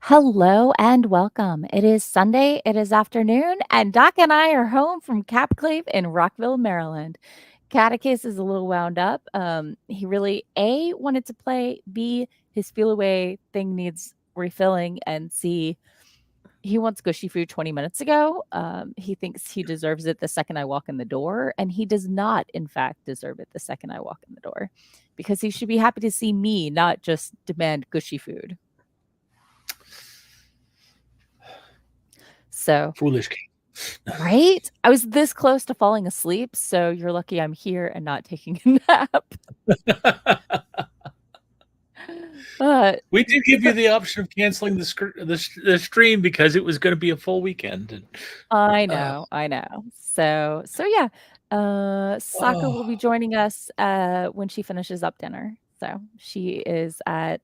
Hello and welcome. It is Sunday, it is afternoon, and Doc and I are home from Capclave in Rockville, Maryland. Catticus is a little wound up. He really A wanted to play, B, his feel away thing needs refilling, and C, he wants gushy food 20 minutes ago. He thinks he deserves it the second I walk in the door, and he does not, in fact, deserve it the second I walk in the door because he should be happy to see me, not just demand gushy food. So, Foolish king. right? I was this close to falling asleep, so you're lucky I'm here and not taking a nap. We did give you the option of canceling the stream because it was going to be a full weekend. And, I know. So yeah, Sako will be oh, joining us, when she finishes up dinner. So she is at,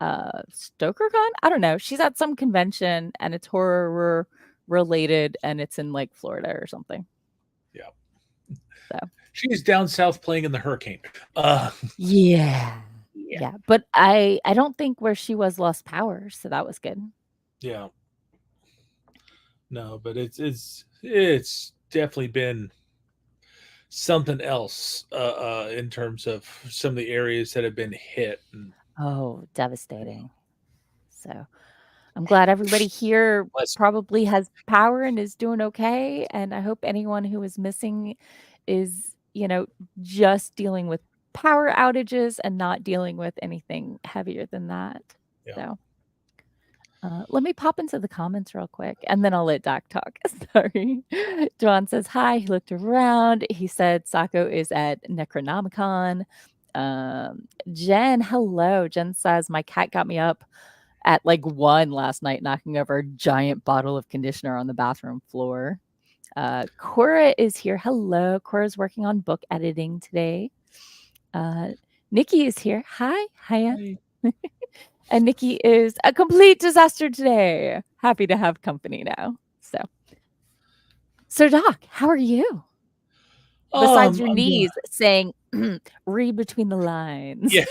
StokerCon? I don't know. She's at some convention, and it's horror related, and it's in, like, Florida or something. yeah. So She's down south playing in the hurricane. yeah. Yeah. Yeah, but I don't think where she was lost power, so that was good. Yeah. No, but it's definitely been something else in terms of some of the areas that have been hit. And, Oh, devastating. So, I'm glad everybody here bless probably has power and is doing okay, and I hope anyone who is missing is, just dealing with power outages and not dealing with anything heavier than that. yeah. So, let me pop into the comments real quick, and then I'll let Doc talk. Sorry. John says, "Hi." He looked around. He said Sako is at Necronomicon. Jen, hello. Jen says, "My cat got me up at like 1 last night, knocking over a giant bottle of conditioner on the bathroom floor." Cora is here. Hello. Cora's working on book editing today. Nikki is here. Hi. Hiya. Hi. And Nikki is a complete disaster today. Happy to have company now. So Doc, how are you? Besides your I'm doing, knees saying, read between the lines. yeah,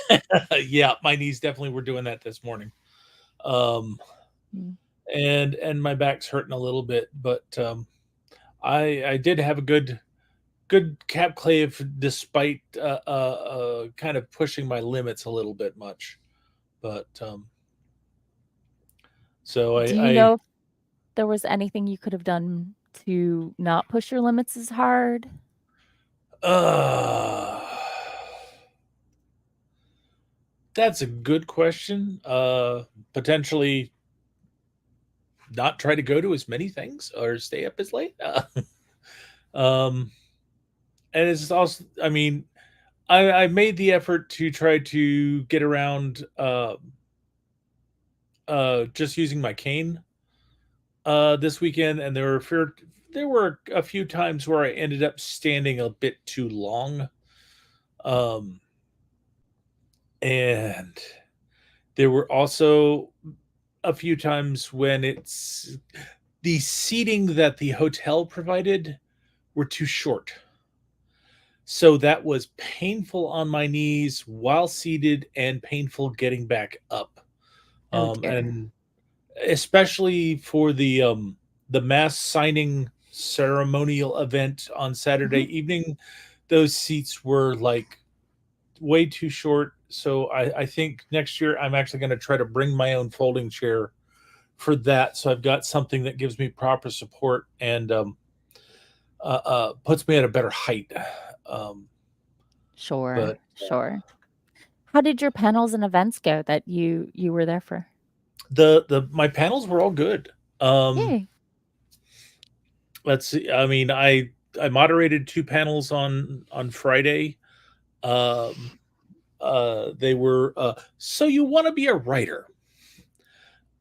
yeah. My knees definitely were doing that this morning. Um, Mm. and my back's hurting a little bit, but I did have a good cap clave despite kind of pushing my limits a little bit much. But so Do you know if there was anything you could have done to not push your limits as hard? uh that's a good question. Potentially not try to go to as many things or stay up as late. Um and it's also, I mean, I made the effort to try to get around just using my cane this weekend, and there were a few times where I ended up standing a bit too long, um, and there were also a few times when it's the seating that the hotel provided were too short. So that was painful on my knees while seated and painful getting back up. Oh dear. And especially for the mass signing ceremonial event on Saturday Mhm. evening, those seats were like way too short. So I think next year I'm actually going to try to bring my own folding chair for that. So I've got something that gives me proper support and puts me at a better height. Um, Sure, but sure. How did your panels and events go that you were there for? the my panels were all good. Um, Yay. let's see. I mean, I moderated two panels on Friday. Um, they were so you want to be a writer.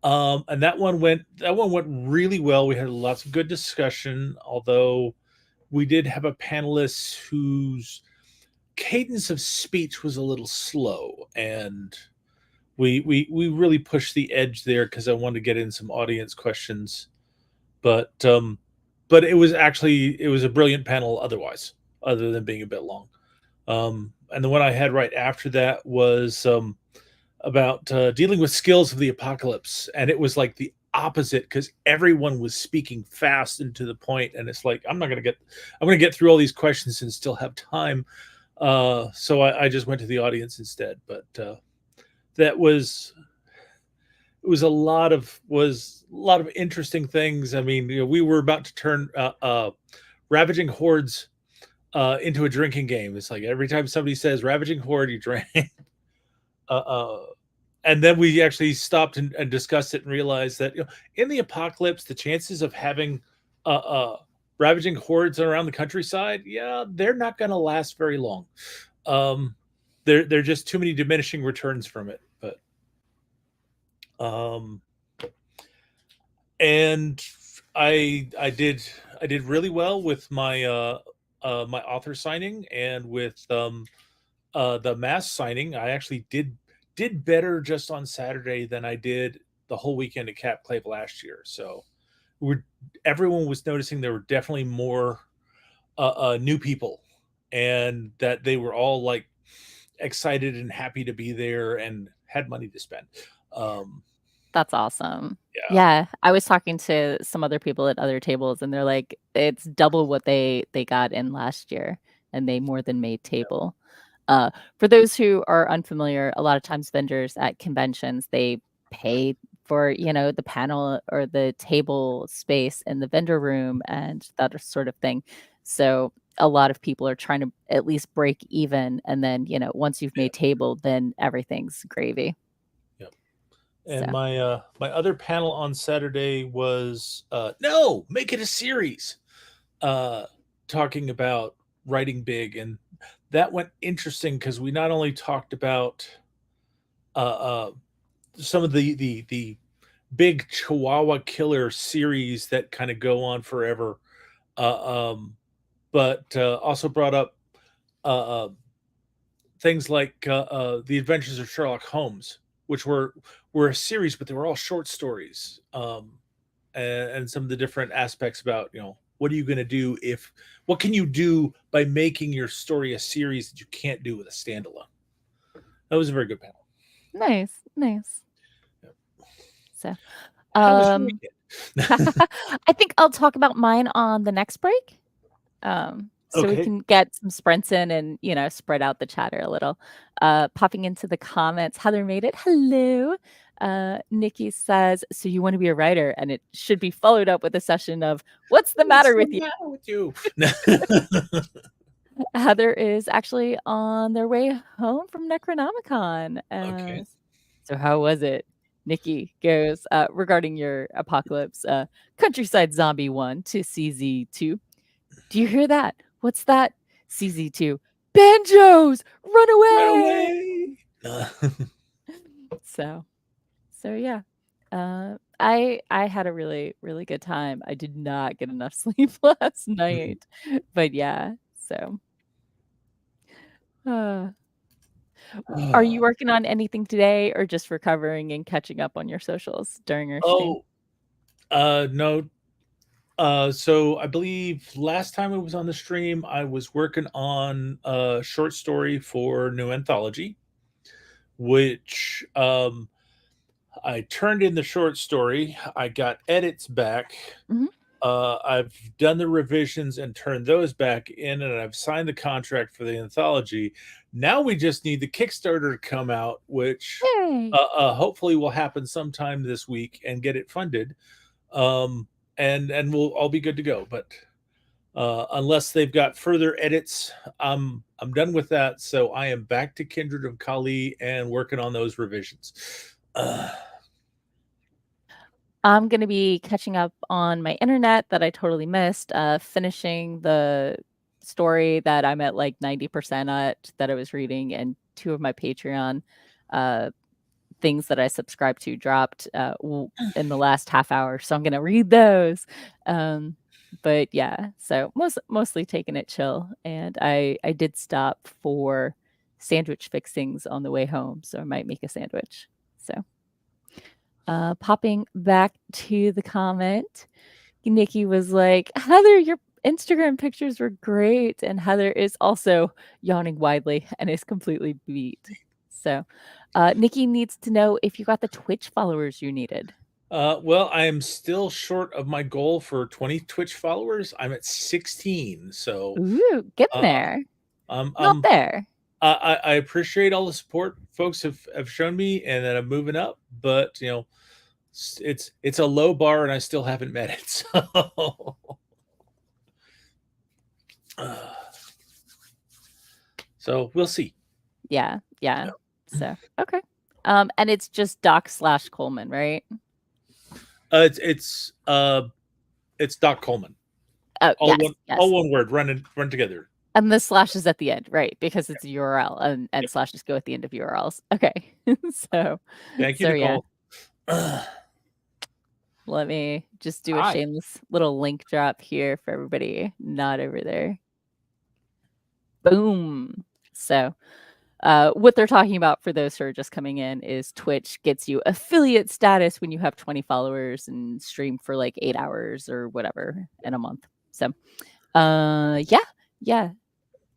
And that one went really well. We had lots of good discussion, although we did have a panelist whose cadence of speech was a little slow, and we really pushed the edge there because I wanted to get in some audience questions. But but it was a brilliant panel otherwise, other than being a bit long. And the one I had right after that was dealing with skills of the apocalypse, and it was like the opposite because everyone was speaking fast and to the point, and it's like I'm going to get through all these questions and still have time. So I just went to the audience instead, but that was a lot of interesting things. I mean, we were about to turn ravaging hordes into a drinking game. It's like every time somebody says ravaging horde, you drink. uh, uh, and then we actually stopped and discussed it and realized that in the apocalypse, the chances of having uh, uh, ravaging hordes around the countryside, yeah, they're not going to last very long. Um, there are just too many diminishing returns from it. But um, and I did really well with my my author signing and with the mass signing. I actually did better just on Saturday than I did the whole weekend at Capclave last year. So we're everyone was noticing there were definitely more new people, and that they were all like excited and happy to be there and had money to spend. Um, That's awesome. yeah, Yeah, I was talking to some other people at other tables, and they're like, it's double what they got in last year, and they more than made table. Uh, for those who are unfamiliar, a lot of times vendors at conventions, they pay for, the panel or the table space in the vendor room and that sort of thing. So a lot of people are trying to at least break even, and then, once you've yeah, made table, then everything's gravy. yeah. And So my other panel on Saturday was no, make it a series. Uh, Talking about writing big, and that went interesting because we not only talked about uh, uh, some of the big Chihuahua killer series that kind of go on forever, um, but also brought up uh, things like the Adventures of Sherlock Holmes, which were a series, but they were all short stories, and some of the different aspects about what are you going to do if what can you do by making your story a series that you can't do with a standalone. That was a very good panel. nice, nice. So, How was your um, weekend? I think I'll talk about mine on the next break. So we Okay. can get some sprints in and, spread out the chatter a little. Popping into the comments, Heather made it. Hello. Nikki says, so you want to be a writer? And it should be followed up with a session of, what's the What's matter the with you? matter with you? Heather is actually on their way home from Necronomicon. Okay. So how was it? Nikki goes, regarding your apocalypse, Countryside Zombie 1 to CZ2. Do you hear that? What's that? CZ2. Banjos! Run Run away! away. So, so yeah. I had a really, really good time. I did not get enough sleep last night. But yeah, so uh are you working on anything today or just recovering and catching up on your socials during your stream? Oh, no. So I believe last time I was on the stream, I was working on a short story for new anthology, which I turned in the short story. I got edits back. Mhm. I've done the revisions and turned those back in, and I've signed the contract for the anthology. Now we just need the Kickstarter to come out, which Yay! hopefully will happen sometime this week and get it funded. Um, and we'll all be good to go. But unless they've got further edits, I'm done with that. So I am back to Kindred of Kali and working on those revisions. Uh, I'm gonna be catching up on my internet that I totally missed, finishing the story that I'm at, like, 90% at that I was reading, and 2 of my Patreon, uh, things that I subscribed to dropped, w in the last half hour, so I'm gonna read those. Um, but yeah, so mostly taking it chill, and I did stop for sandwich fixings on the way home, so I might make a sandwich. So popping back to the comment, Nikki was like, Heather, your Instagram pictures were great. And Heather is also yawning widely and is completely beat. So, Nikki needs to know if you got the Twitch followers you needed. Well, I am still short of my goal for 20 Twitch followers. I'm at 16, so Ooh, getting uh, there. I'm, Not I'm there. I appreciate all the support folks have shown me, and that I'm moving up. But it's a low bar, and I still haven't met it. So we'll see. Yeah. Yeah. So, okay. And it's just Doc/Coleman, right? It's it's Doc Coleman. Oh, All yes, one yes. word. Run together. And the slash is at the end, right? Because it's a URL and slashes go at the end of URLs. Okay. so, Thank you, so yeah. Nicole. Let me just do a Hi. shameless little link drop here for everybody not over there. Boom. So, what they're talking about for those who are just coming in is Twitch gets you affiliate status when you have 20 followers and stream for like 8 hours or whatever in a month. So, yeah.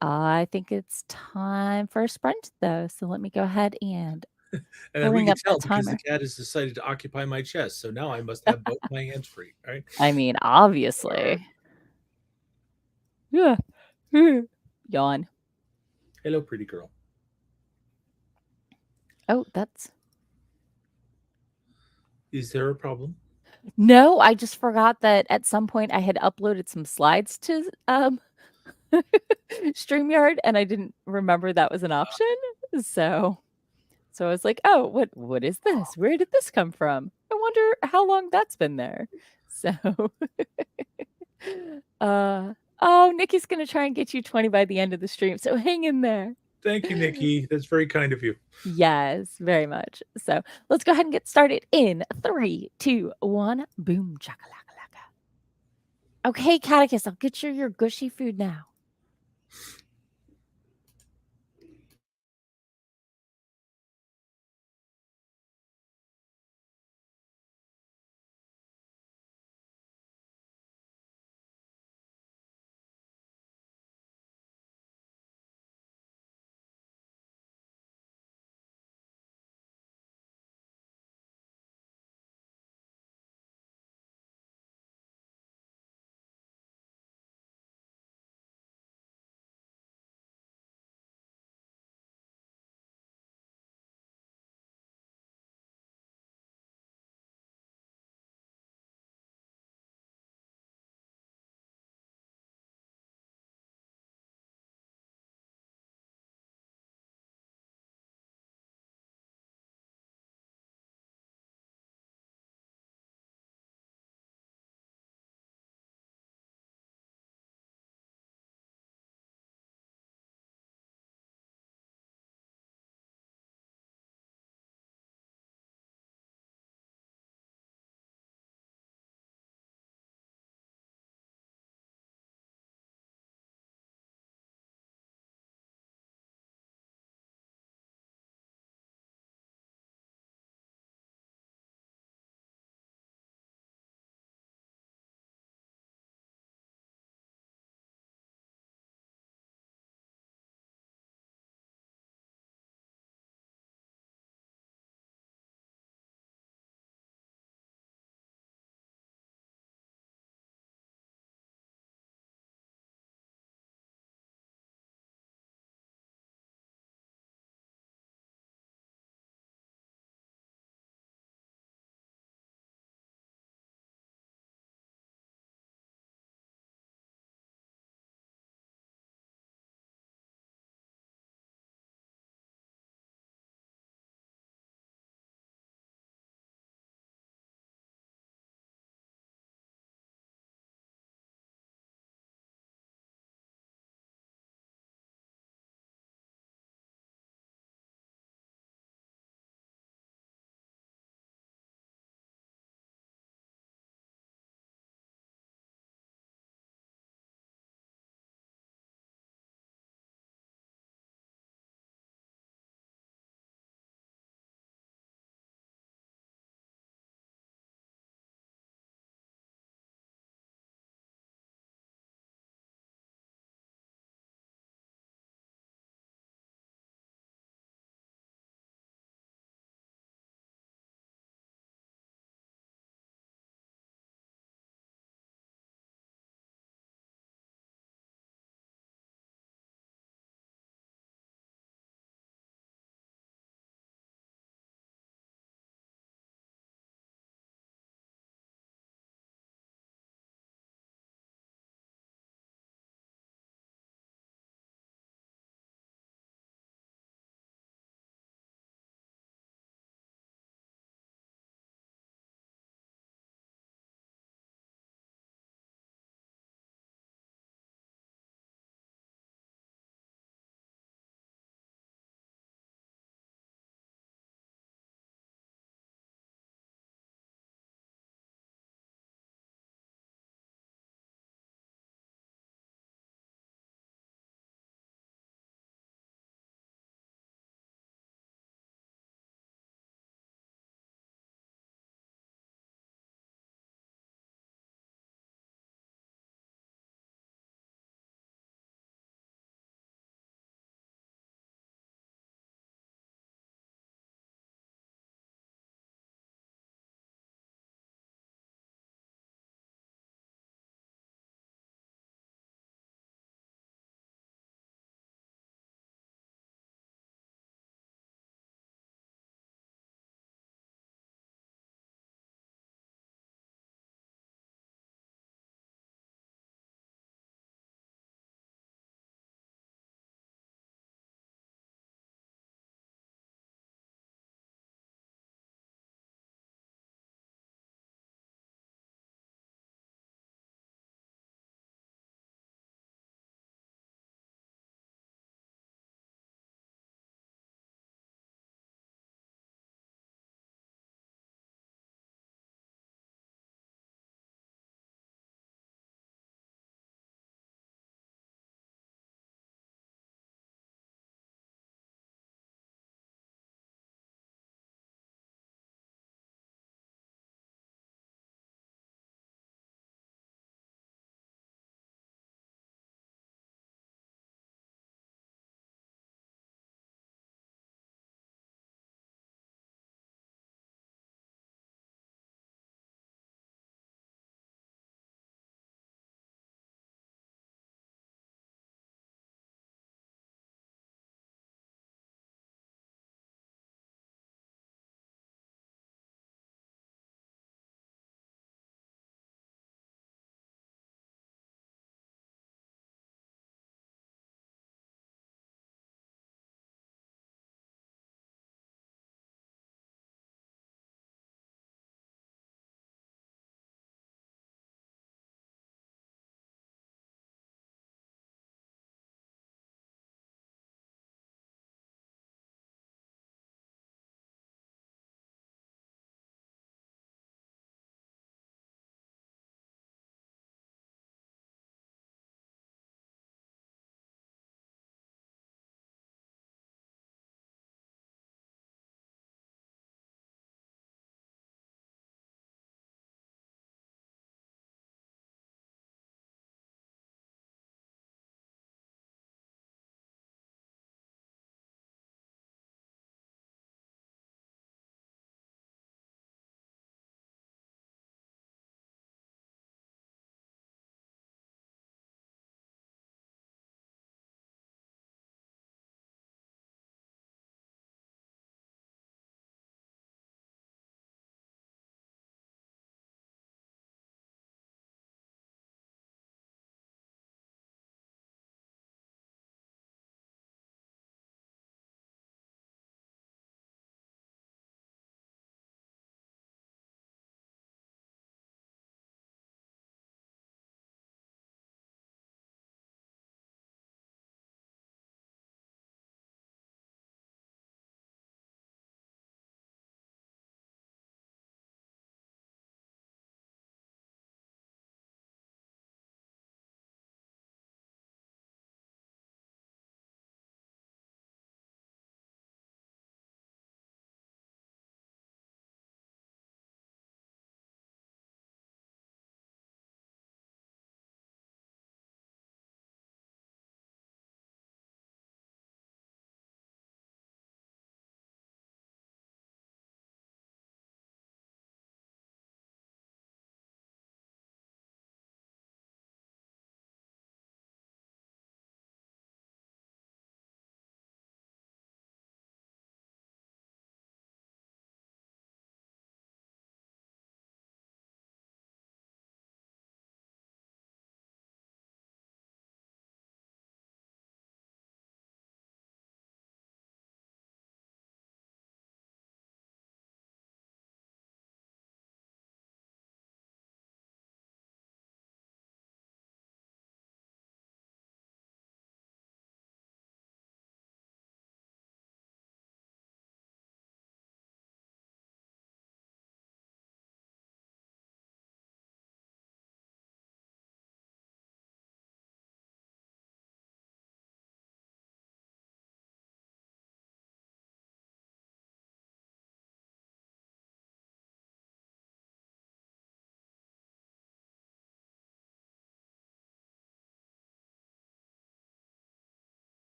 I think it's time for a sprint though. So let me go ahead and And then we bring can up that tell because the timer. cat has decided to occupy my chest. So now I must have both my hands free. Right? I mean, obviously. Yeah. Yawn. Hello, pretty girl. Oh, that's Is there a problem? no, I just forgot that at some point I had uploaded some slides to StreamYard and I didn't remember that was an option. So I was like, "Oh, what is this? Where did this come from? I wonder how long that's been there." So oh, Nikki's going to try and get you 20 by the end of the stream. So hang in there. Thank you, Nikki. That's very kind of you. Yes, very much. So let's go ahead and get started in 3, 2, 1. Boom, chakalaka. Okay, Catticus, I'll get you your gushy food now.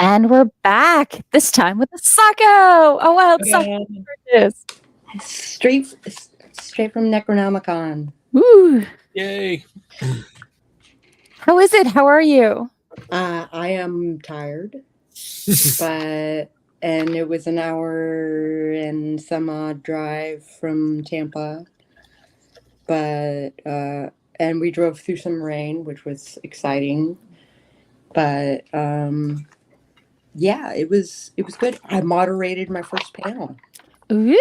And we're back, this time with the Sako! A wild Sako beverages. Straight from Necronomicon. Woo! Yay. How is it? How are you? I am tired, and it was an hour and some odd drive from Tampa, and we drove through some rain, which was exciting, but yeah, it was good. I moderated my first panel. Ooh!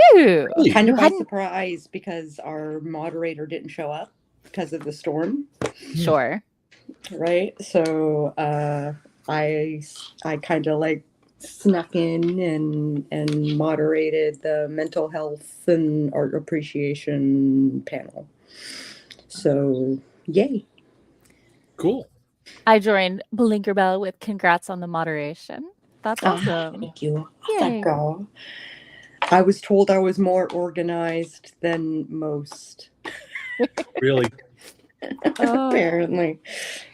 Really? Kind of by surprise because our moderator didn't show up because of the storm. Sure. Right, so I kind of like snuck in and moderated the mental health and art appreciation panel. So yay! Cool. I joined Blinkerbell with congrats on the moderation. That's awesome. Thank you. Yay. Thank God. I was told I was more organized than most. Really? Apparently,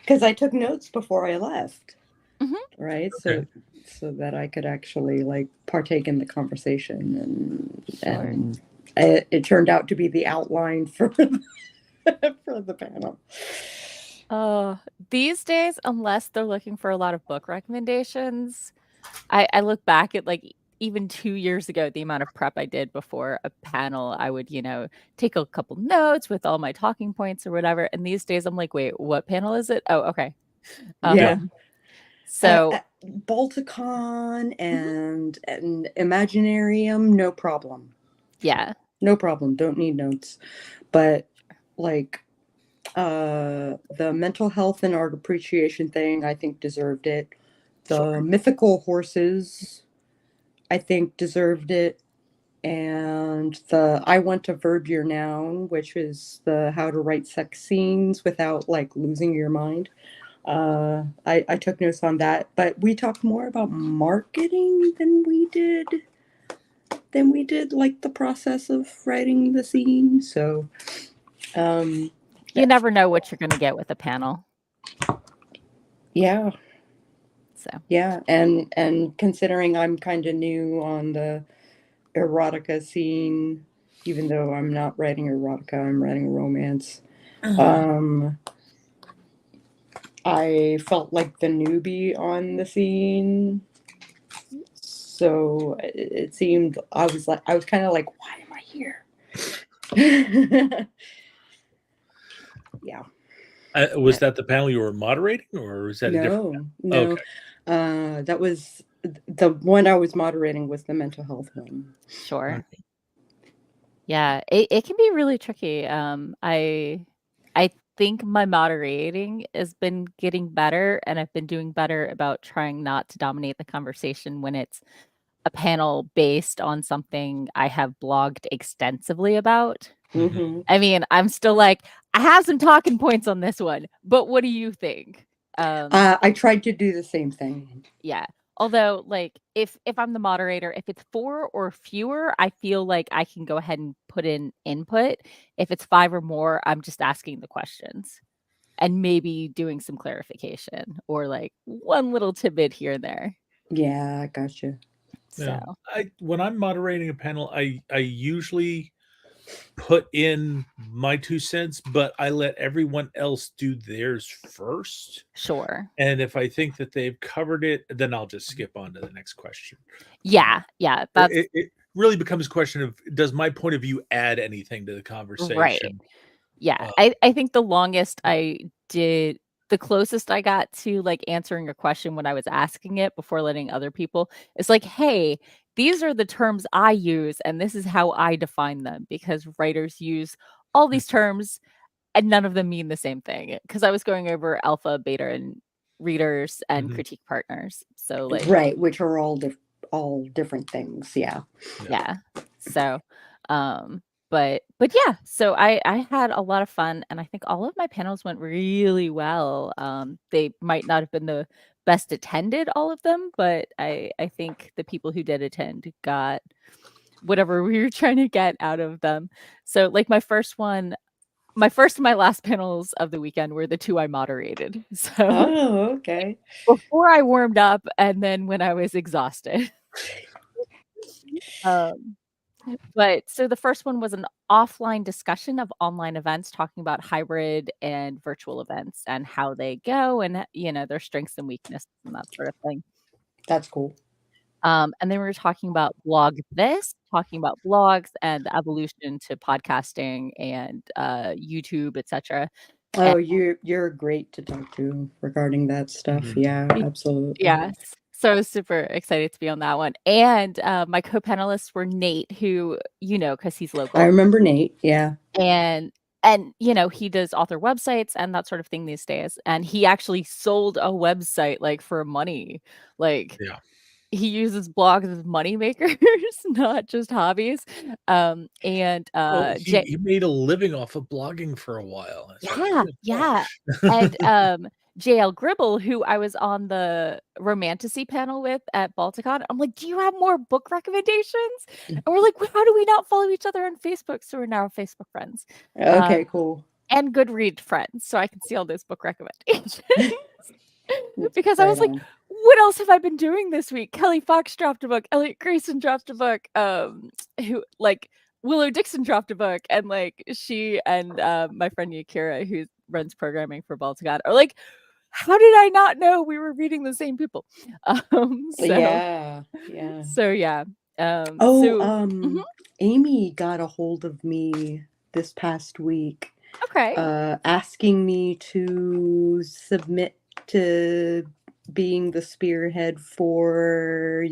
because I took notes before I left. Mhm. Right, Okay. so that I could actually like partake in the conversation, Sure. and it turned out to be the outline for for the panel. These days, unless they're looking for a lot of book recommendations, I look back at like even 2 years ago, the amount of prep I did before a panel. I would, take a couple notes with all my talking points or whatever. And these days, I'm like, wait, what panel is it? Oh, okay. Yeah. So Balticon and Imaginarium, no problem. Yeah. No problem. Don't need notes. But like the mental health and art appreciation thing, I think deserved it. The mythical horses, I think deserved it. And the I want to verb your noun, which is the how to write sex scenes without like losing your mind. I took notes on that, but we talked more about marketing than we did like the process of writing the scene. So you never know what you're going to get with a panel. Yeah. So yeah, and considering I'm kind of new on the erotica scene, even though I'm not writing erotica, I'm writing romance. I felt like the newbie on the scene, so it seemed I was kind of like, why am I here? Yeah. Was that the panel you were moderating, or was that a different? No. Okay. That was the one I was moderating was the mental health one. Sure. Okay. Yeah, it can be really tricky. I think my moderating has been getting better, and I've been doing better about trying not to dominate the conversation when it's a panel based on something I have blogged extensively about. Mm-hmm. I mean, I'm still like, I have some talking points on this one, but what do you think? I tried to do the same thing. Yeah. Although, like, if I'm the moderator, if it's 4 or fewer, I feel like I can go ahead and put in input. If it's 5 or more, I'm just asking the questions and maybe doing some clarification or like one little tidbit here and there. Yeah, I gotcha. Yeah. So When I'm moderating a panel, I usually put in my 2 cents, but I let everyone else do theirs first. Sure. And if I think that they've covered it, then I'll just skip on to the next question. Yeah. It really becomes a question of, does my point of view add anything to the conversation? Right. Yeah. I think the longest I did, the closest I got to like answering a question when I was asking it before letting other people, it's like, hey, these are the terms I use and this is how I define them, because writers use all these terms and none of them mean the same thing. Because I was going over alpha, beta, and readers and critique partners. So like right, which are all different things. Yeah. So but yeah, so I had a lot of fun, and I think all of my panels went really well. They might not have been the best attended, all of them, but I think the people who did attend got whatever we were trying to get out of them. So like my first one, my first and my last panels of the weekend were the 2 I moderated. So Oh, okay. before I warmed up and then when I was exhausted. Um, but so the first one was an offline discussion of online events, talking about hybrid and virtual events and how they go and, their strengths and weaknesses and that sort of thing. That's cool. And then we were talking about talking about blogs and the evolution to podcasting and YouTube, etc. Oh, you're great to talk to regarding that stuff. Mhm. Yeah, absolutely. Yes. So I was super excited to be on that one. And my co-panelists were Nate, who because he's I local, remember Nate. Yeah. and he does author websites and that sort of thing these days. And he actually sold a website like for money. Like Yeah. he uses blogs as money makers, not just hobbies. And Well, Jay, he made a living off of blogging for a while. It's like, yeah, good yeah. God. And JL Gribble, who I was on the romantasy panel with at Balticon, I'm like, do you have more book recommendations? And we're like, how do we not follow each other on Facebook? So we're now Facebook friends. Okay, cool. And Goodread friends, so I can see all those book recommendations. Because I Right was like, on. what else have I been doing this week? Kelly Fox dropped a book, Elliot Grayson dropped a book, Willow Dixon dropped a book, and like she and my friend Yakira, who runs programming for Balticon, are like, how did I not know we were reading the same people? So Yeah. so yeah. Oh, Mhm, Amy got a hold of me this past week, okay. asking me to submit to being the spearhead for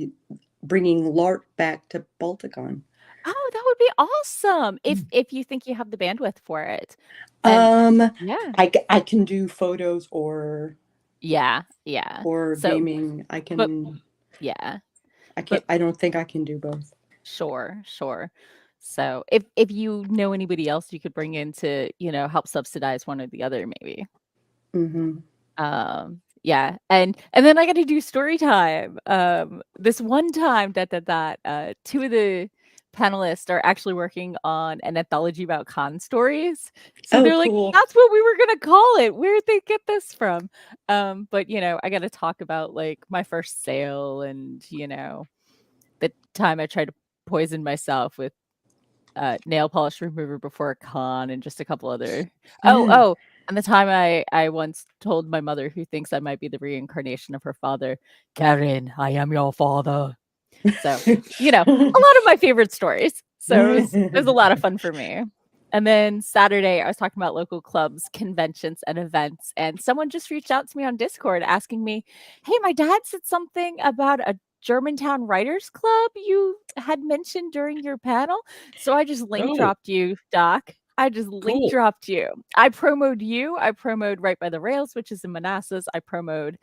bringing LARP back to Balticon. Oh, that would be awesome Mm. if you think you have the bandwidth for it. And yeah. I can do photos or Yeah. So, gaming. but yeah, but I don't think I can do both. sure. So if you know anybody else you could bring in to, help subsidize one or the other, maybe. Mm-hmm. Yeah. And then I got to do story time. This one time two of the panelists are actually working on an anthology about con stories. So Oh, they're like, cool. that's what we were gonna call it. Where'd they get this from? But I gotta talk about like my first sale and the time I tried to poison myself with nail polish remover before a con and just a couple other and the time I once told my mother, who thinks I might be the reincarnation of her father, Karen, I am your father. So a lot of my favorite stories. So it was a lot of fun for me. And then Saturday, I was talking about local clubs, conventions, and events. And someone just reached out to me on Discord asking me, hey, my dad said something about a Germantown Writers Club you had mentioned during your panel. So I just link Oh, dropped you, Doc. I just link cool. dropped you. I promoted you. I promoted Right by the Rails, which is in Manassas. I promoted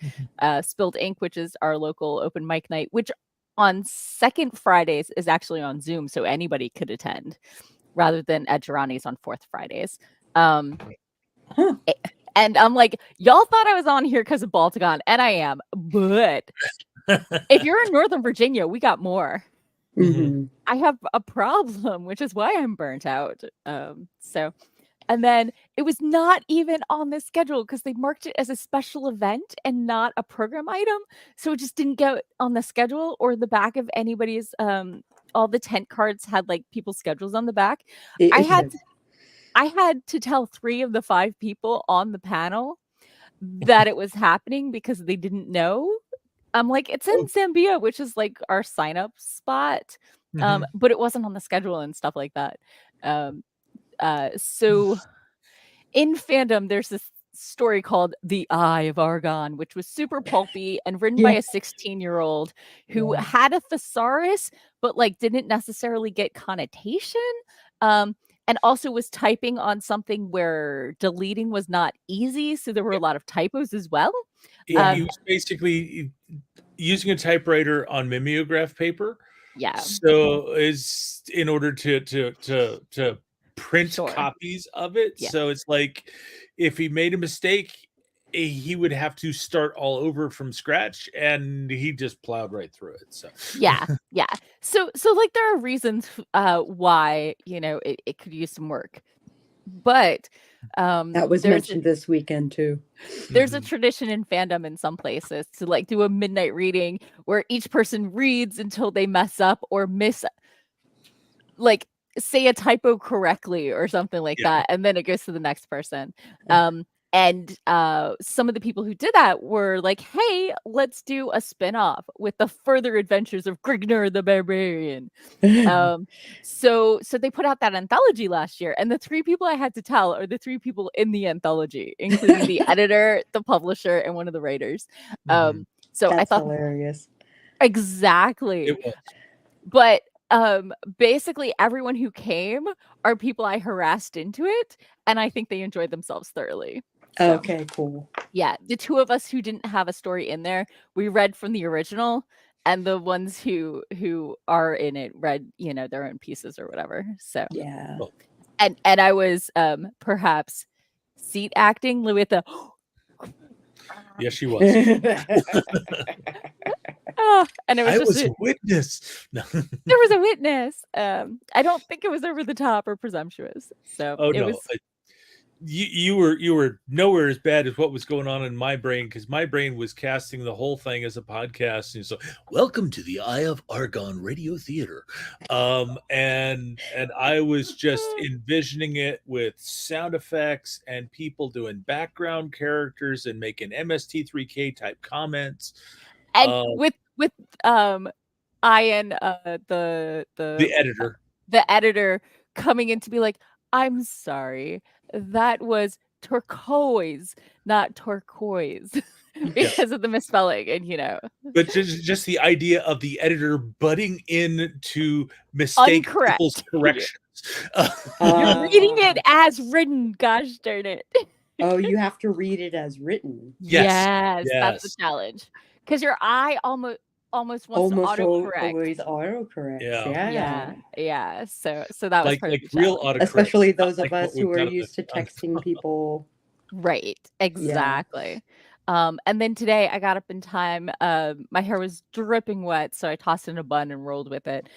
Spilled Ink, which is our local open mic night, which on second Fridays is actually on Zoom. So anybody could attend rather than at Girani's on fourth Fridays. Huh. And I'm like, y'all thought I was on here because of Balticon, and I am. But if you're in Northern Virginia, we got more. Mm-hmm. I have a problem, which is why I'm burnt out. And then it was not even on the schedule because they marked it as a special event and not a program item. So it just didn't get on the schedule or the back of anybody's. All the tent cards had like people's schedules on the back. I had to tell 3 of the 5 people on the panel that it was happening because they didn't know. I'm like, it's in Oh. Zambia, which is like our sign up spot. Mhm. But it wasn't on the schedule and stuff like that. So in fandom, there's this story called The Eye of Argon, which was super pulpy and written by Yeah. a 16-year-old who Yeah. had a thesaurus, but like didn't necessarily get connotation. And also was typing on something where deleting was not easy. So there were a lot of typos as well. He was basically using a typewriter on mimeograph paper. Yeah. So is in order to print Sure. copies of it. Yeah. So it's like if he made a mistake, he would have to start all over from scratch, and he just plowed right through it. So Yeah. So like there are reasons why, it could use some work. But That was mentioned this weekend too. There's a tradition in fandom in some places to like do a midnight reading where each person reads until they mess up or like say a typo correctly or something like that, and then it goes to the next person. And some of the people who did that were like, hey, let's do a spin-off with the further adventures of Grignar the Barbarian. So they put out that anthology last year, and the 3 people I had to tell are the 3 people in the anthology, including the editor, the publisher, and one of the writers. So That's I thought hilarious. exactly. It was. But basically everyone who came are people I harassed into it, and I think they enjoyed themselves thoroughly. So, okay, cool. Yeah, the 2 of us who didn't have a story in there, we read from the original, and the ones who are in it read, their own pieces or whatever. So yeah. And I was perhaps seat acting with the Yes, she was. And it was I just was a witness. No. There was a witness. I don't think it was over the top or presumptuous. So it was. You were nowhere as bad as what was going on in my brain, because my brain was casting the whole thing as a podcast, and so welcome to the Eye of Argon Radio Theater, and I was just envisioning it with sound effects and people doing background characters and making MST3K type comments, and with Ian, the editor coming in to be like, I'm sorry, that was turquoise, not turquoise, because of the misspelling, and But just the idea of the editor butting in to mistake people's corrections. You're reading it as written, gosh darn it. Oh, you have to read it as written. Yes. That's the challenge. Because your eye almost wants to autocorrect. Always autocorrect. Yeah. So that was part of the real challenge. autocorrect. Especially those of us who are used to texting people. Right. Exactly. And then today I got up in time. My hair was dripping wet, so I tossed in a bun and rolled with it.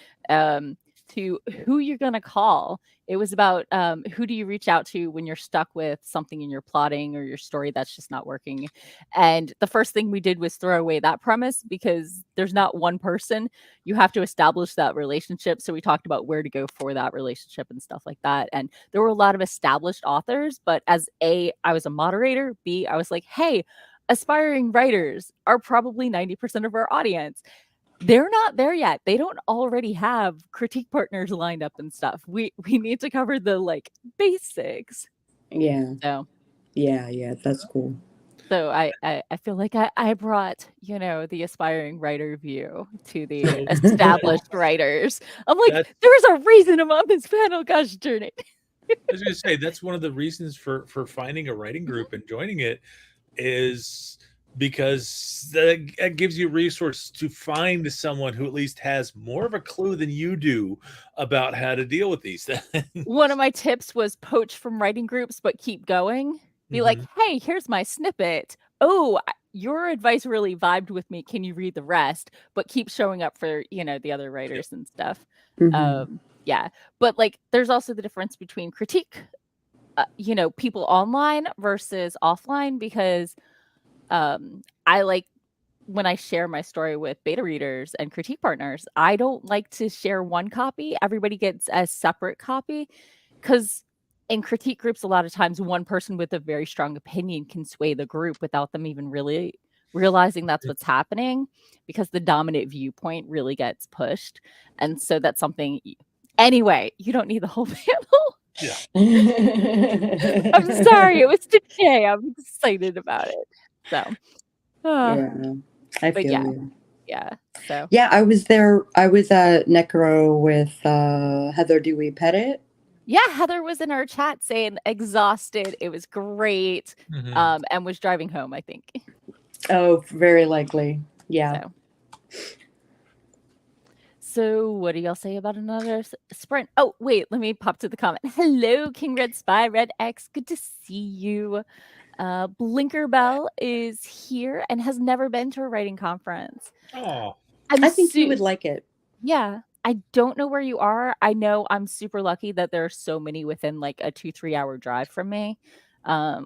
To who you're gonna call. It was about who do you reach out to when you're stuck with something in your plotting or your story that's just not working. And the first thing we did was throw away that premise, because there's not one person. You have to establish that relationship. So we talked about where to go for that relationship and stuff like that. And there were a lot of established authors, but as I was a moderator, B, I was like, hey, aspiring writers are probably 90% of our audience. They're not there yet. They don't already have critique partners lined up and stuff. We need to cover the basics. Yeah. So yeah, that's cool. So I feel like I brought, the aspiring writer view to the established writers. I'm like, there's a reason I'm on this panel, gosh darn it. I was going to say, that's one of the reasons for finding a writing group and joining it, is because that gives you resources to find someone who at least has more of a clue than you do about how to deal with these things. One of my tips was poach from writing groups, but keep going. Be like, hey, here's my snippet. Oh, your advice really vibed with me. Can you read the rest? But keep showing up for, the other writers and stuff. Yeah. But there's also the difference between critique, people online versus offline, because I like when I share my story with beta readers and critique partners, I don't like to share one copy. Everybody gets a separate copy, because in critique groups, a lot of times one person with a very strong opinion can sway the group without them even really realizing that's what's happening, because the dominant viewpoint really gets pushed. And so that's something. Anyway, you don't need the whole panel. Yeah. I'm sorry. It was today. I'm excited about it. So, I feel you. Yeah. So yeah, I was there. I was at Necro with Heather Dewey Pettit. Yeah, Heather was in our chat saying exhausted. It was great, and was driving home, I think. Oh, very likely. Yeah. So what do y'all say about another sprint? Oh, wait, let me pop to the comment. Hello, King Red Spy, Red X. Good to see you. Blinker Bell is here and has never been to a writing conference. Oh, I think you would like it. Yeah. I don't know where you are. I know I'm super lucky that there are so many within like a 2-3 hour drive from me,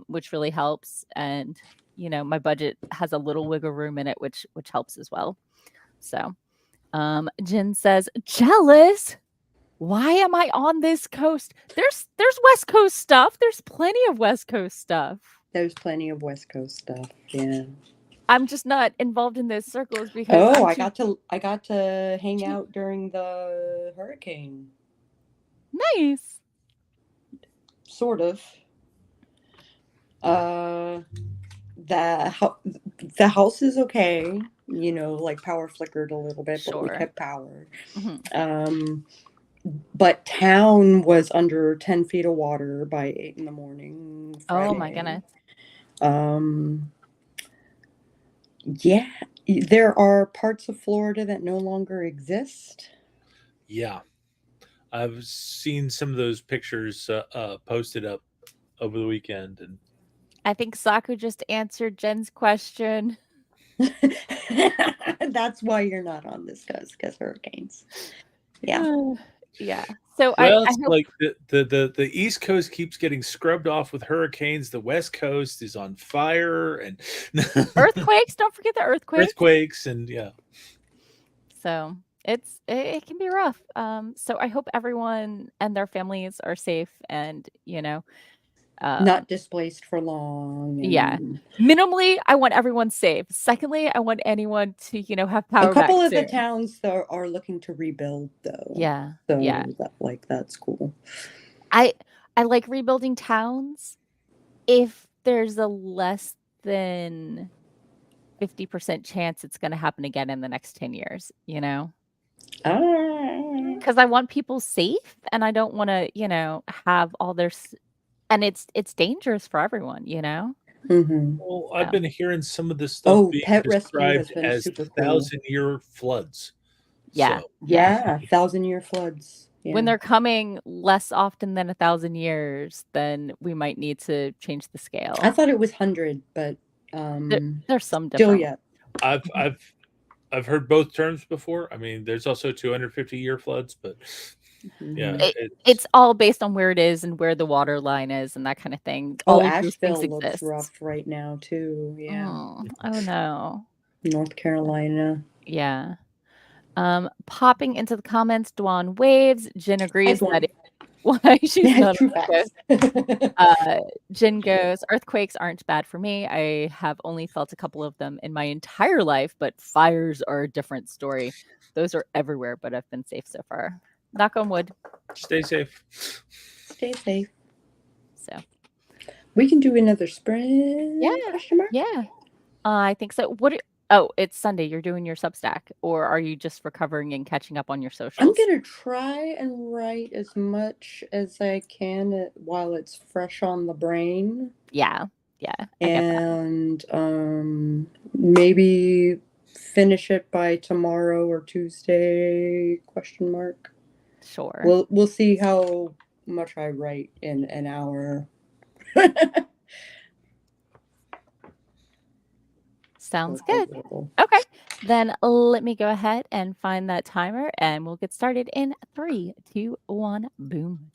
which really helps. And my budget has a little wiggle room in it, which helps as well. So, Jen says, jealous. Why am I on this coast? There's West Coast stuff. There's plenty of West Coast stuff. There's plenty of West Coast stuff. Yeah. I'm just not involved in those circles because Oh, I'm I got to hang out during the hurricane. nice. Sort of. The the house is okay. Like power flickered a little bit, but we Sure. kept power. Mhm. But town was under 10 feet of water by 8 in the morning Oh my Friday. goodness. Yeah, there are parts of Florida that no longer exist. Yeah, I've seen some of those pictures posted up over the weekend, and I think Sako just answered Jen's question. That's why you're not on this coast, because hurricanes. Yeah. Yeah. So I well, it's hope like the East Coast keeps getting scrubbed off with hurricanes. The West Coast is on fire, and earthquakes, don't forget the earthquakes. earthquakes, and yeah. So it can be rough. So I hope everyone and their families are safe and, Not displaced for long. yeah. And Minimally, I want everyone safe. Secondly, I want anyone to, have a power back couple of the soon. towns are looking to rebuild, though. Yeah. So Yeah. that's cool. I like rebuilding towns if there's a less than 50% chance it's going to happen again in the next 10 years, Ah. because I want people safe and I don't want to, have all their, and it's dangerous for everyone, Mm-hmm. Well, I've So, been hearing some of this stuff Oh, being pet rescue has described been as super cool. 1,000-year floods. yeah. So Yeah, 1,000-year floods. When Yeah. they're coming less often than 1,000 years, then we might need to change the I scale. thought it was 100, but There's some still different. yet. I've heard both terms before. I mean, there's also 250-year floods, but yeah, It's all based on where it is and where the water line is and that kind of thing. Oh, All of those things Asheville looks exist. rough right now too. Yeah. Oh no. North Carolina. Yeah. Popping into the comments, Dwan waves. Jen agrees that why she's Yeah, not true on the facts. coast. Jen goes, earthquakes aren't bad for me. I have only felt a couple of them in my entire life, but fires are a different story. Those are everywhere, but I've been safe so far. Knock on wood. stay safe. Stay safe. So We can do another sprint. yeah. Question mark? Yeah. I think so. It's Sunday. You're doing your Substack, or are you just recovering and catching up on your socials? I'm gonna try and write as much as I can while it's fresh on the brain. Yeah. Yeah. I get that. And maybe finish it by tomorrow or Tuesday? Question mark. Sure. We'll see how much I write in an hour. Sounds good. Okay. Then let me go ahead and find that timer and we'll get started in 3, 2, 1. Boom.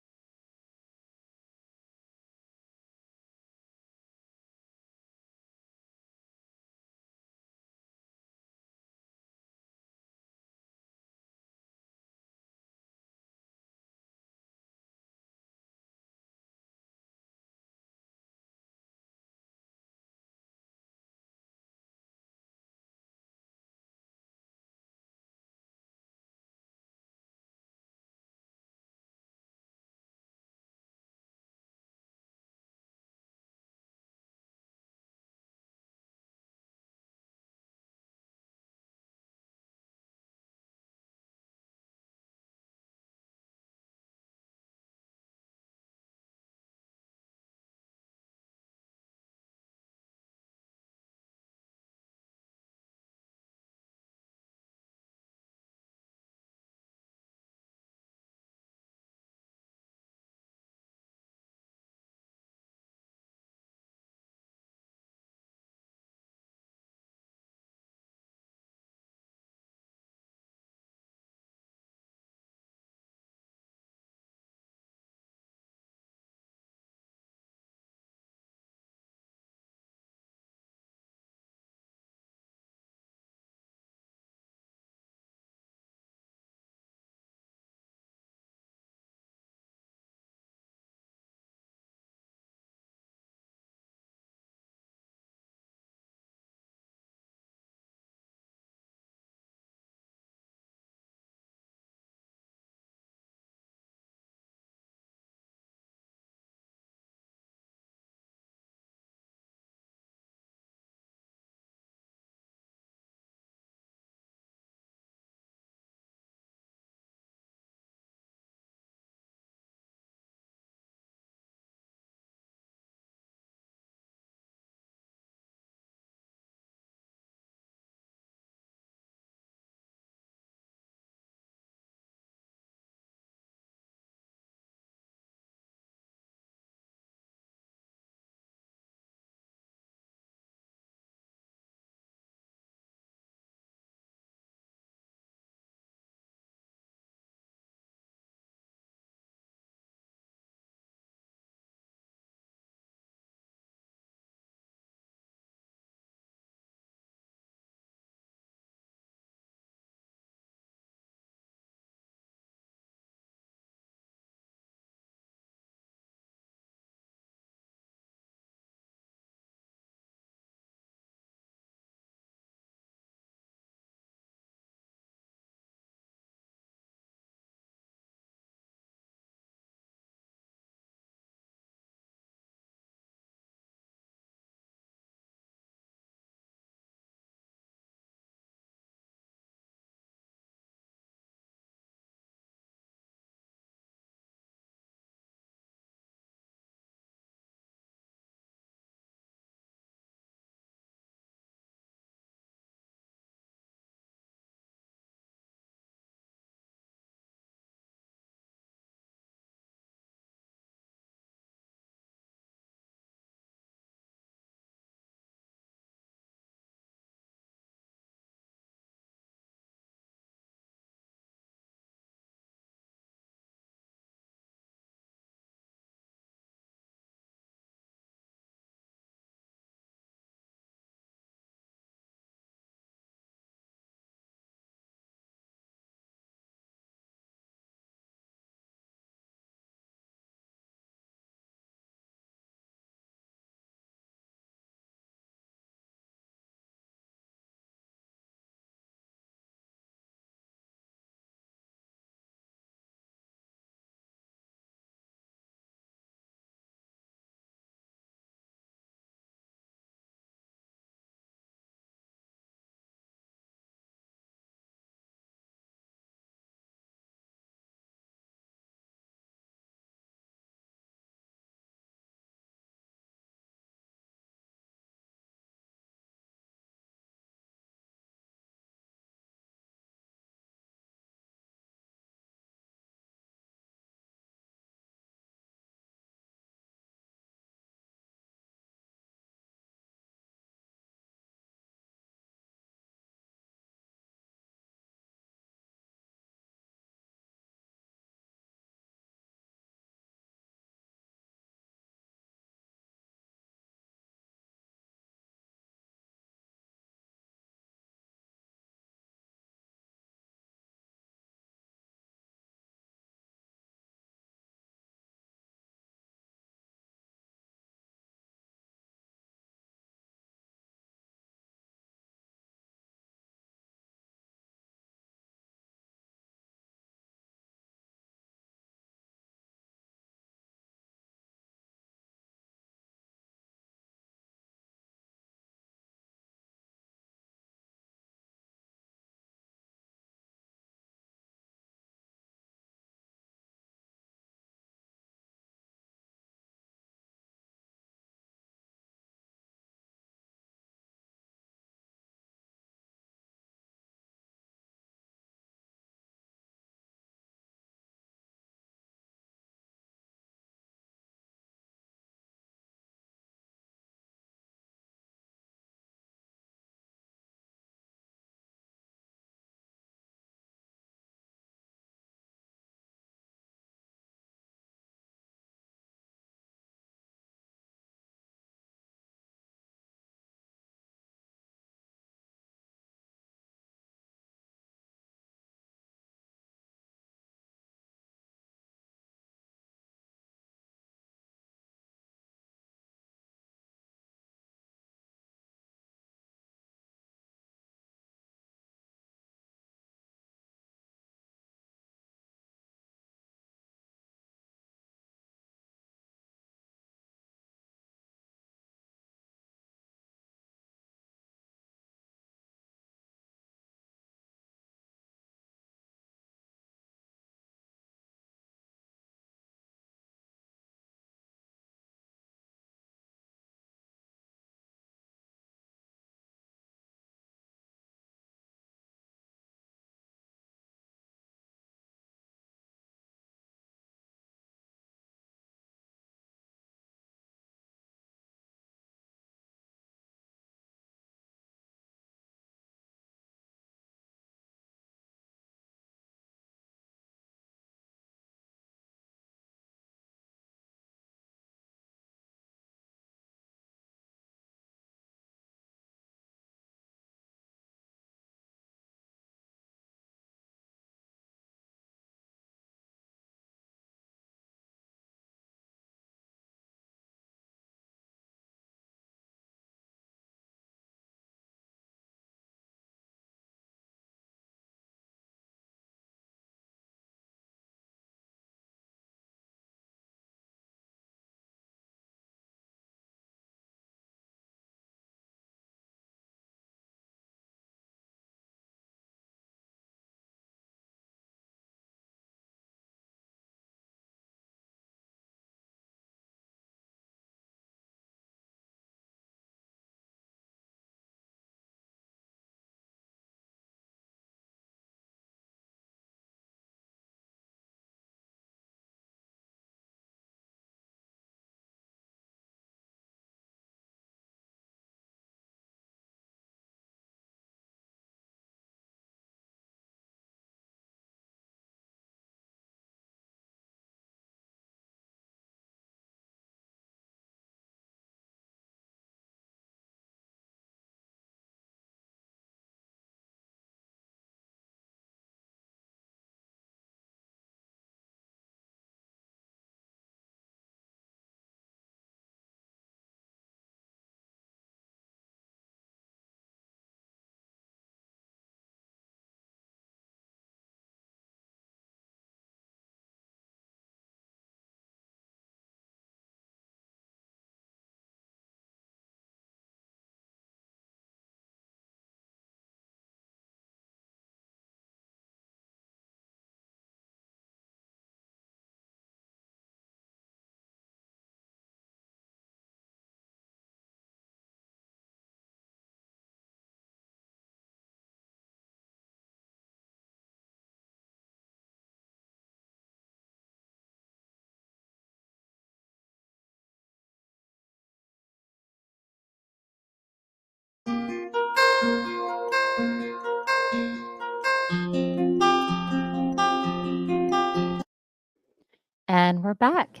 And we're back.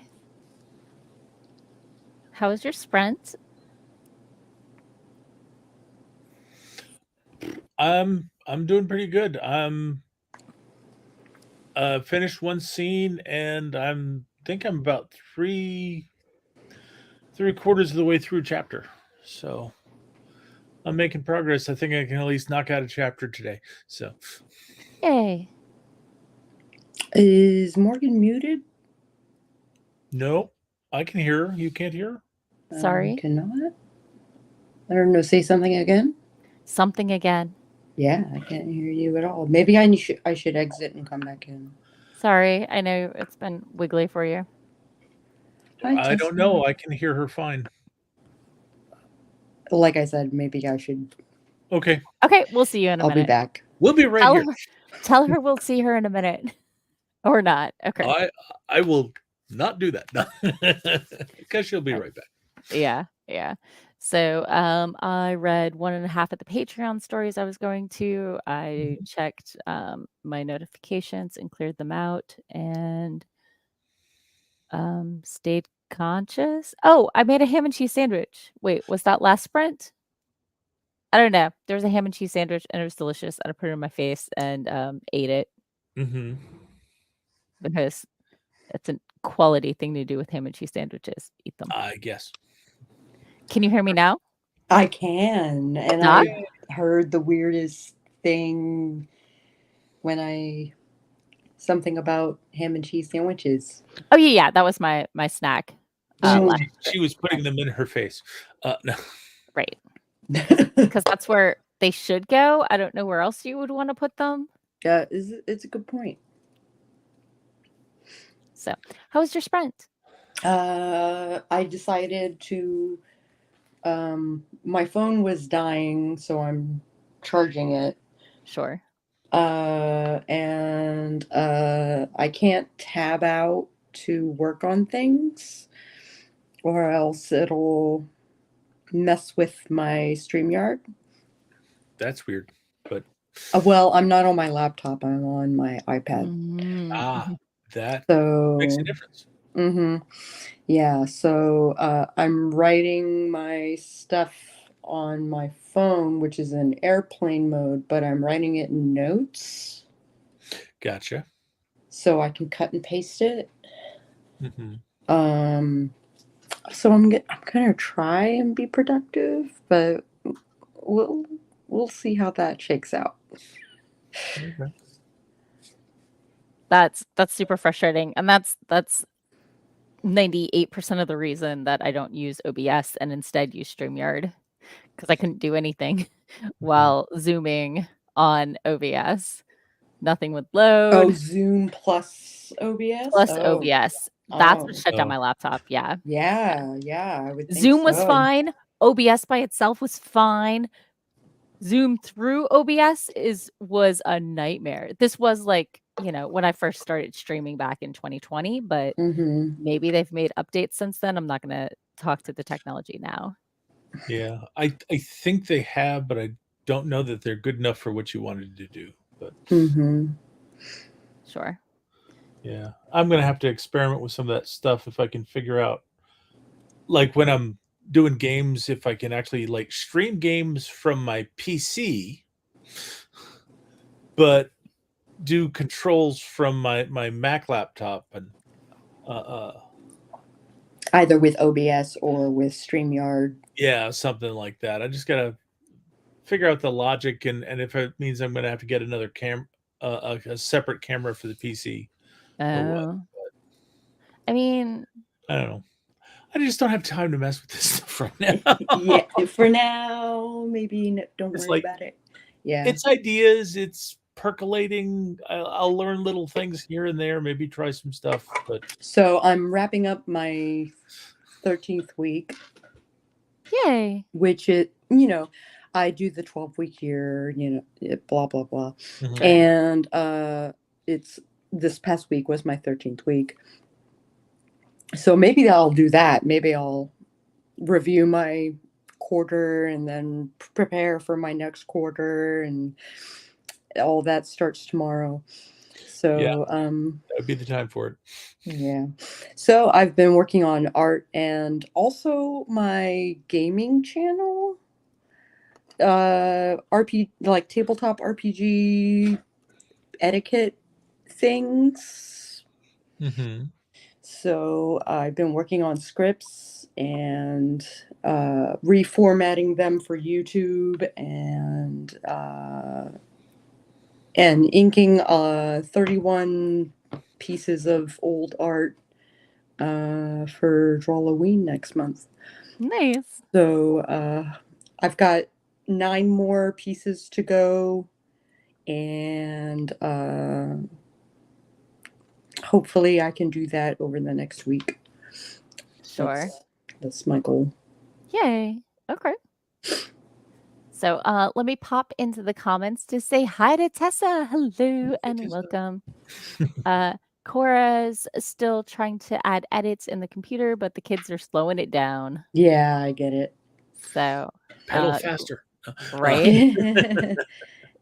How was your sprint? I'm doing pretty good. I'm finished one scene, and think I'm about three quarters of the way through a chapter. So I'm making progress. I think I can at least knock out a chapter today. So Yay. Is Morgan muted? no, I can hear her. You can't hear her? Sorry. Cannot. I don't know. Say something again. Something again. Yeah, I can't hear you at all. Maybe I should exit and come back in. Sorry. I know it's been wiggly for you. Hi, I don't know. I can hear her fine. Like I said, maybe I should. Okay. Okay, we'll see you in a I'll minute. be back. We'll be right here. Tell her we'll see her in a minute. Or not. Okay. I will not do that. Because she'll be right back. Yeah. So I read 1.5 at the Patreon stories I was going to. I checked my notifications and cleared them out and stayed conscious. Oh, I made a ham and cheese sandwich. Wait, was that last sprint? I don't know. There was a ham and cheese sandwich and it was delicious. And I put it in my face and ate it Mm-hmm. because it's a quality thing to do with ham and cheese sandwiches. Eat them. I guess. Can you hear me now? I can, and Doc? I heard the weirdest thing when something about ham and cheese sandwiches. Oh yeah, that was my snack. She was putting them in her face. No. Right. Because that's where they should go. I don't know where else you would want to put them. Yeah, it's a good point. So, how was your sprint? I decided to. My phone was dying, so I'm charging it. Sure. And I can't tab out to work on things, or else it'll mess with my StreamYard. That's weird. But well, I'm not on my laptop. I'm on my iPad. That So makes a difference. Yeah. So I'm writing my stuff on my phone, which is in airplane mode, but I'm writing it in notes. Gotcha. So I can cut and paste it. Mm-hmm. So I'm gonna try and be productive, but we'll see how that shakes out. Okay. That's super frustrating, and that's 98% of the reason that I don't use OBS and instead use StreamYard, because I couldn't do anything while zooming on OBS. Nothing would load. Oh, Zoom plus OBS? Plus OBS. That's what shut down Oh. my laptop. Yeah. Yeah, I would think Zoom was so. fine. OBS by itself was fine. Zoom through OBS was a nightmare. This was like, when I first started streaming back in 2020, but maybe they've made updates since then. I'm not going to talk to the technology now. Yeah, I think they have, but I don't know that they're good enough for what you wanted to do. But Sure. Yeah, I'm gonna have to experiment with some of that stuff if I can figure out, like when I'm doing games, if I can actually like stream games from my PC, but do controls from my Mac laptop and either with OBS or with StreamYard. Yeah, something like that. I just gotta figure out the logic, and if it means I'm gonna have to get another a separate camera for the PC. Or what. I mean, I don't know. I just don't have time to mess with this stuff right now. Yeah, for now, maybe don't worry about it. Yeah, it's ideas. It's percolating. I'll learn little things here and there. Maybe try some stuff. But so I'm wrapping up my 13th week. Yay! Which I do the 12-week year. Blah blah blah, and it's this past week was my 13th week. So maybe I'll do that. Maybe I'll review my quarter and then prepare for my next quarter, and all that starts tomorrow. So that would be the time for it. yeah. So I've been working on art and also my gaming channel. Like tabletop RPG etiquette things. Mm-hmm. So I've been working on scripts and reformatting them for YouTube and inking 31 pieces of old art for Drawloween next month. Nice. So I've got 9 more pieces to go, and hopefully I can do that over the next week. Sure. That's my goal. Yay. Okay. So let me pop into the comments to say hi to Tessa. Hello and Tessa. welcome. Cora's still trying to add edits in the computer, but the kids are slowing it down. Yeah, I get it. So Pedal faster. right.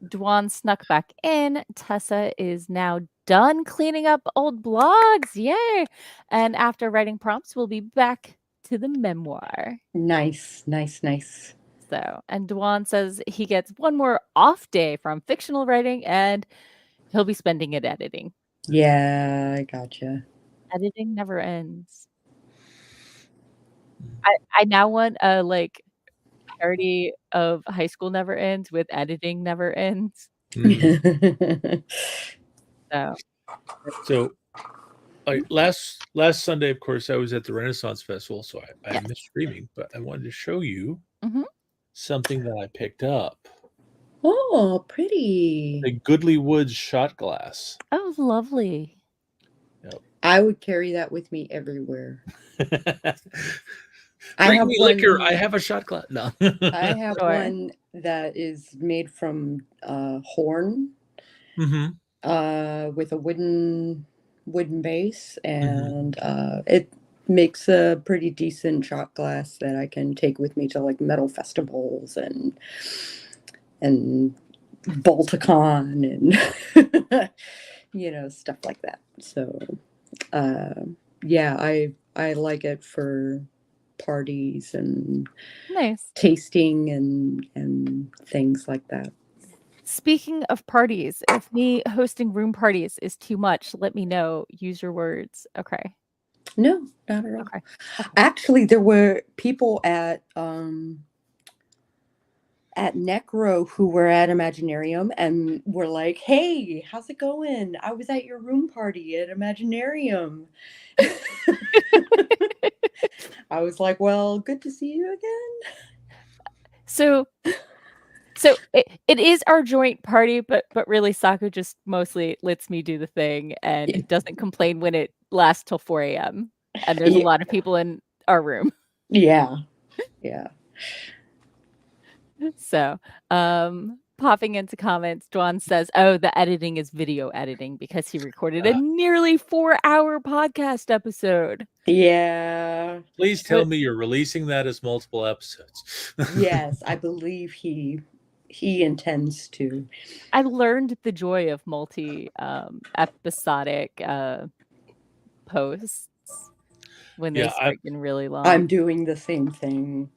Dwan snuck back in. Tessa is now done cleaning up old blogs. Yay. And after writing prompts, we'll be back to the memoir. Nice. So, and Dwan says he gets one more off day from fictional writing and he'll be spending it editing. Yeah, I gotcha. Editing never ends. I now want a like parody of High School Never Ends with Editing Never Ends. So last Sunday, of course, I was at the Renaissance Festival, so I Yes. missed streaming, but I wanted to show you Mhm. something that I picked up. Oh, pretty. A Goodly Woods shot glass. Oh, lovely. Yep. I would carry that with me everywhere. Bring me liquor. I have a shot glass. No. I have Sure. one that is made from horn, with a wooden base, and it makes a pretty decent shot glass that I can take with me to like metal festivals and Balticon and stuff like that. So yeah, I like it for parties and Nice. tasting and things like that. Speaking of parties, if me hosting room parties is too much, let me know. Use your words. Okay. No, not at all. Okay. Actually, there were people at Necro who were at Imaginarium and were like, "Hey, how's it going? I was at your room party at Imaginarium." I was like, "Well, good to see you again." So it is our joint party, but really Sako just mostly lets me do the thing and doesn't complain when it lasts till 4 a.m. and there's a lot of people in our room. Yeah. So, popping into comments, Dwan says, "Oh, the editing is video editing because he recorded a nearly 4-hour podcast episode." Yeah. Please tell me you're releasing that as multiple episodes. Yes, I believe he intends to. I learned the joy of multi episodic posts when they start getting really long. I'm doing the same thing.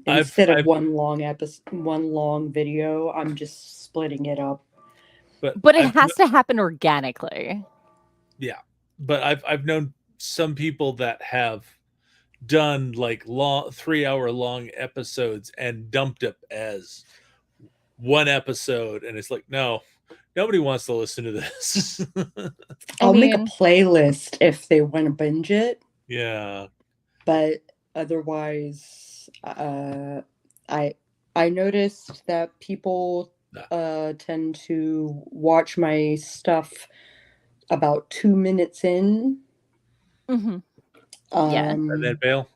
Instead of one long video, I'm just splitting it up. But it has to happen organically. Yeah. But I've known some people that have done like 3-hour long episodes and dumped it as one episode, and it's like, no, nobody wants to listen to this. I'll make a playlist if they want to binge it. Yeah. But otherwise, I noticed that people tend to watch my stuff about 2 minutes in. Yeah. And then bail.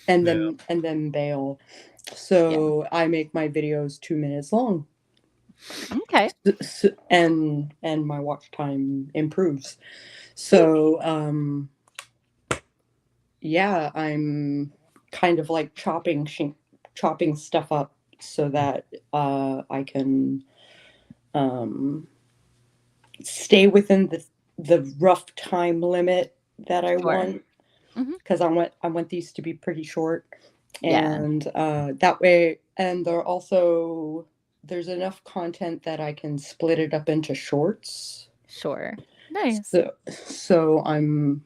And then bail. So I make my videos 2 minutes long. Okay. And my watch time improves. So yeah, I'm kind of like chopping stuff up so that I can stay within the rough time limit that I Sure. want, Mhm. because I want these to be pretty short, Yeah. and that way, and there's enough content that I can split it up into shorts. Sure. Nice. So I'm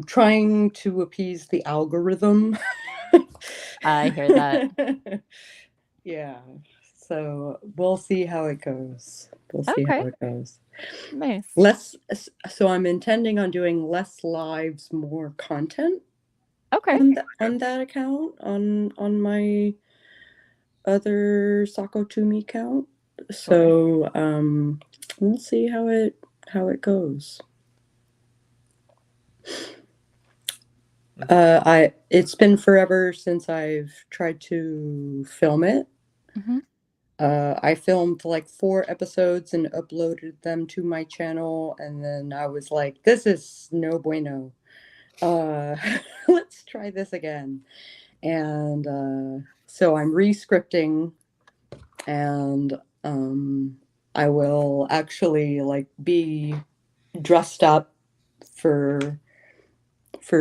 trying to appease the algorithm. I hear that. Yeah. So we'll see how it goes. We'll see how Okay. it goes. Nice. So I'm intending on doing less lives, more content Okay. on that account, on my other Sako Tumi account. Sure. So we'll see how it goes. It's been forever since I've tried to film it. Mhm. I filmed like 4 episodes and uploaded them to my channel, and then I was like, "This is no bueno. Uh, let's try this again." And so I'm re-scripting, and I will actually like be dressed up for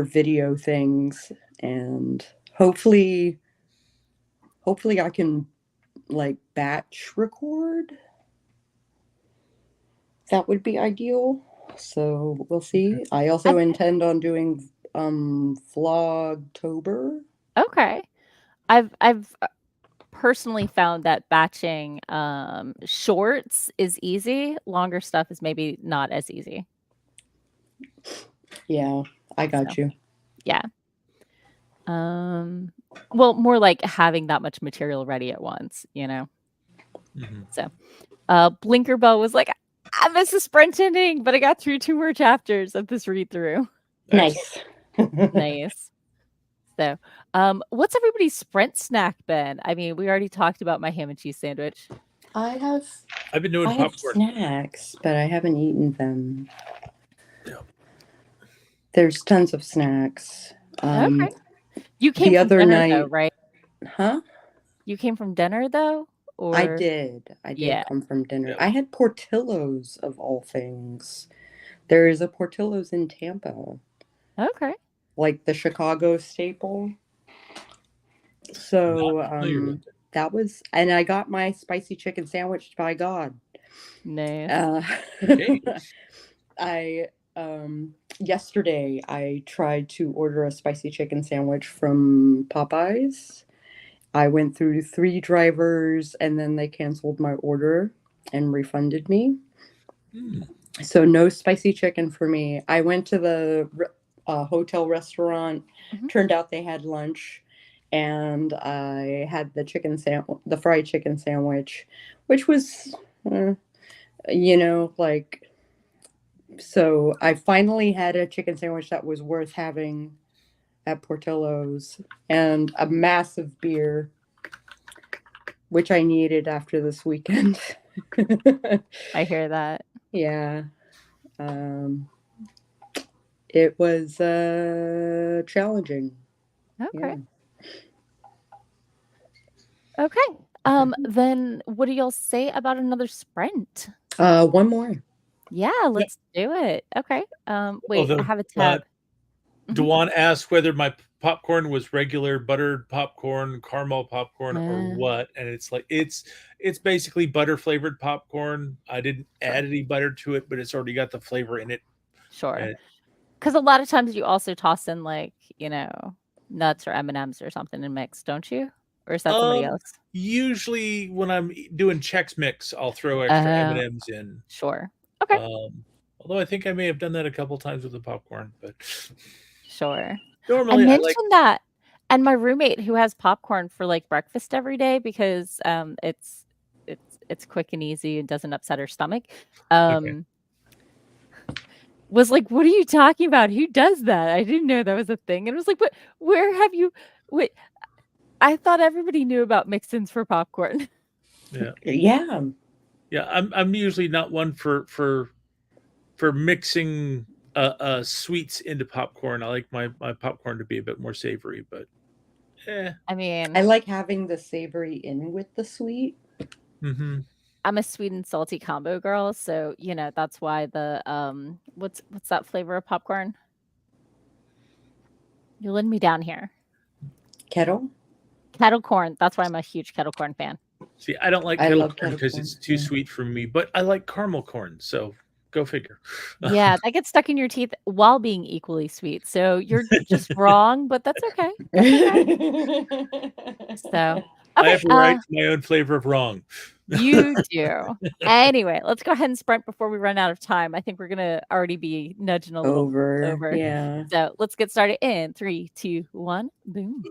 video things, and hopefully I can like batch record. That would be ideal. So we'll see. I also intend on doing Vlogtober. Okay. I've personally found that batching shorts is easy. Longer stuff is maybe not as easy. Yeah, I got So, you. yeah. Well, more like having that much material ready at once, you know. Mhm. So, Blinker Bell was like, I missed the sprint ending, but I got through 2 more chapters of this read through. Nice. Nice. So, what's everybody's sprint snack been? I mean, we already talked about my ham and cheese sandwich. I've been doing popcorn. snacks, but I haven't eaten them. Yeah. There's tons of snacks. Okay. You came The from other dinner though, night, right? huh? You came from dinner though? I Or did. I did yeah. come from dinner. Yeah. I had Portillo's of all things. There is a Portillo's in Tampa, Okay. like the Chicago staple. Not So familiar with it. that was, and I got my spicy chicken sandwich. By God, Nice. Okay. I yesterday I tried to order a spicy chicken sandwich from Popeyes. I went through 3 drivers, and then they canceled my order and refunded me. Mm. So no spicy chicken for me. I went to the hotel restaurant. Mhm. Turned out they had lunch, and I had the fried chicken sandwich, which was, like. So I finally had a chicken sandwich that was worth having at Portillo's, and a massive beer, which I needed after this weekend. I hear that. Yeah. It was challenging. Okay. Yeah. Okay. Then what do y'all say about another sprint? One more. Yeah, Yeah. let's do it. Okay. Wait, I Although have a tab. Mhm. Dewan asked whether my popcorn was regular buttered popcorn, caramel popcorn, or Uh, what, and it's like it's basically butter flavored popcorn. I didn't sure. add any butter to it, but it's already got the flavor in it. Sure. And Because a lot of times you also toss in like, you know, nuts or M&Ms or something in mix, don't you? Or is that somebody else? usually when I'm doing Chex Mix, I'll throw extra Oh, M&Ms in. sure. Okay. Although I think I may have done that a couple times with the popcorn, but Sure. I normally I like. mentioned that, and my roommate who has popcorn for like breakfast every day because it's quick and easy and doesn't upset her stomach. Okay. Was like, "What are you talking about? Who does that? I didn't know that was a thing." And it was like, "But where have you wait, I thought everybody knew about mix-ins for popcorn." Yeah. Yeah. Yeah, I'm usually not one for mixing sweets into popcorn. I like my popcorn to be a bit more savory, but I I mean, like having the savory in with the sweet. mm-hmm. I'm a sweet and salty combo girl, so, that's why the, what's that flavor of popcorn? You're letting me down here. Kettle? Kettle corn, that's why I'm a huge kettle corn fan. See, I don't like I kettle love corn kettle because corn. it's too Yeah. sweet for me, but I like caramel corn, so go figure. Yeah, that gets stuck in your teeth while being equally sweet, so you're just wrong, but that's okay. So, I okay, have a right to my own flavor of wrong. you do. Anyway, let's go ahead and sprint before we run out of time. I think we're gonna already be nudging a little Over. over. Yeah. So let's get started in 3, 2, 1, boom.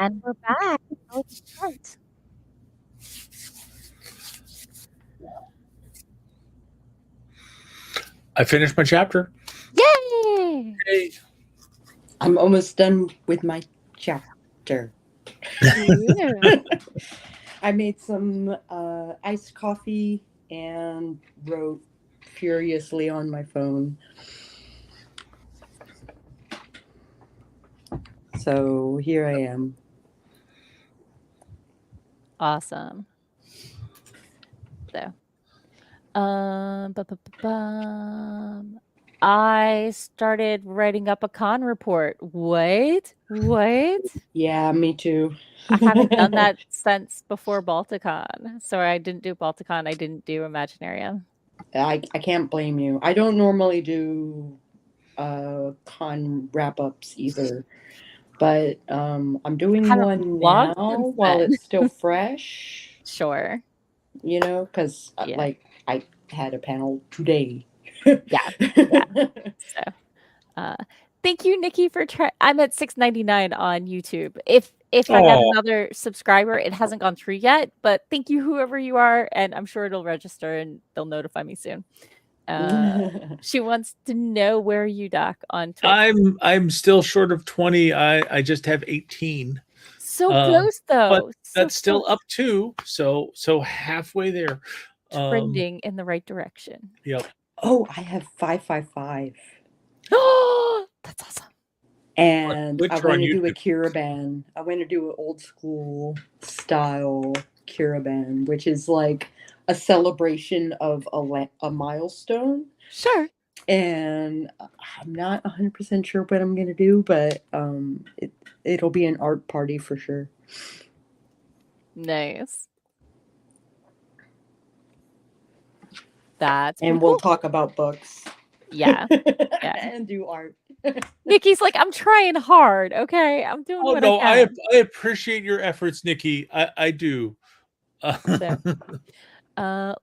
And we're back. Oh, start. I finished my chapter. Yay! Hey. I'm almost done with my chapter. Yeah. I made some iced coffee and wrote furiously on my phone. So here I am. Awesome. So, I started writing up a con report. What? Yeah, me too. I haven't done that since before Balticon. So I didn't do Balticon. I didn't do Imaginarium. I can't blame you. I don't normally do con wrap ups either, but I'm doing Haven't one vlogged now since while then. it's still fresh. Sure. You know, because Yeah. like I had a panel today. Yeah. So, thank you, Nikki, for I'm at $6.99 on YouTube. If I got another subscriber, it hasn't gone through yet, but thank you, whoever you are, and I'm sure it'll register and they'll notify me soon. She wants to know where you doc on Twitch. I'm still short of 20. I just have 18. So close though. But so that's still close. up 2, so halfway there. Trending in the right direction. Yep. Oh, I have 555. Oh, that's awesome. And Twitch I or on want to do a YouTube? Kiraban. I want to do an old school style Kiraban, which is like a celebration of a milestone. Sure. And I'm not 100% sure what I'm going to do, but it'll be an art party for sure. Nice. That's And pretty we'll cool. talk about books. Yeah. And do art. Nikki's like, I'm trying hard. Okay, I'm doing what no, I can. I appreciate your efforts, Nikki. I do. So,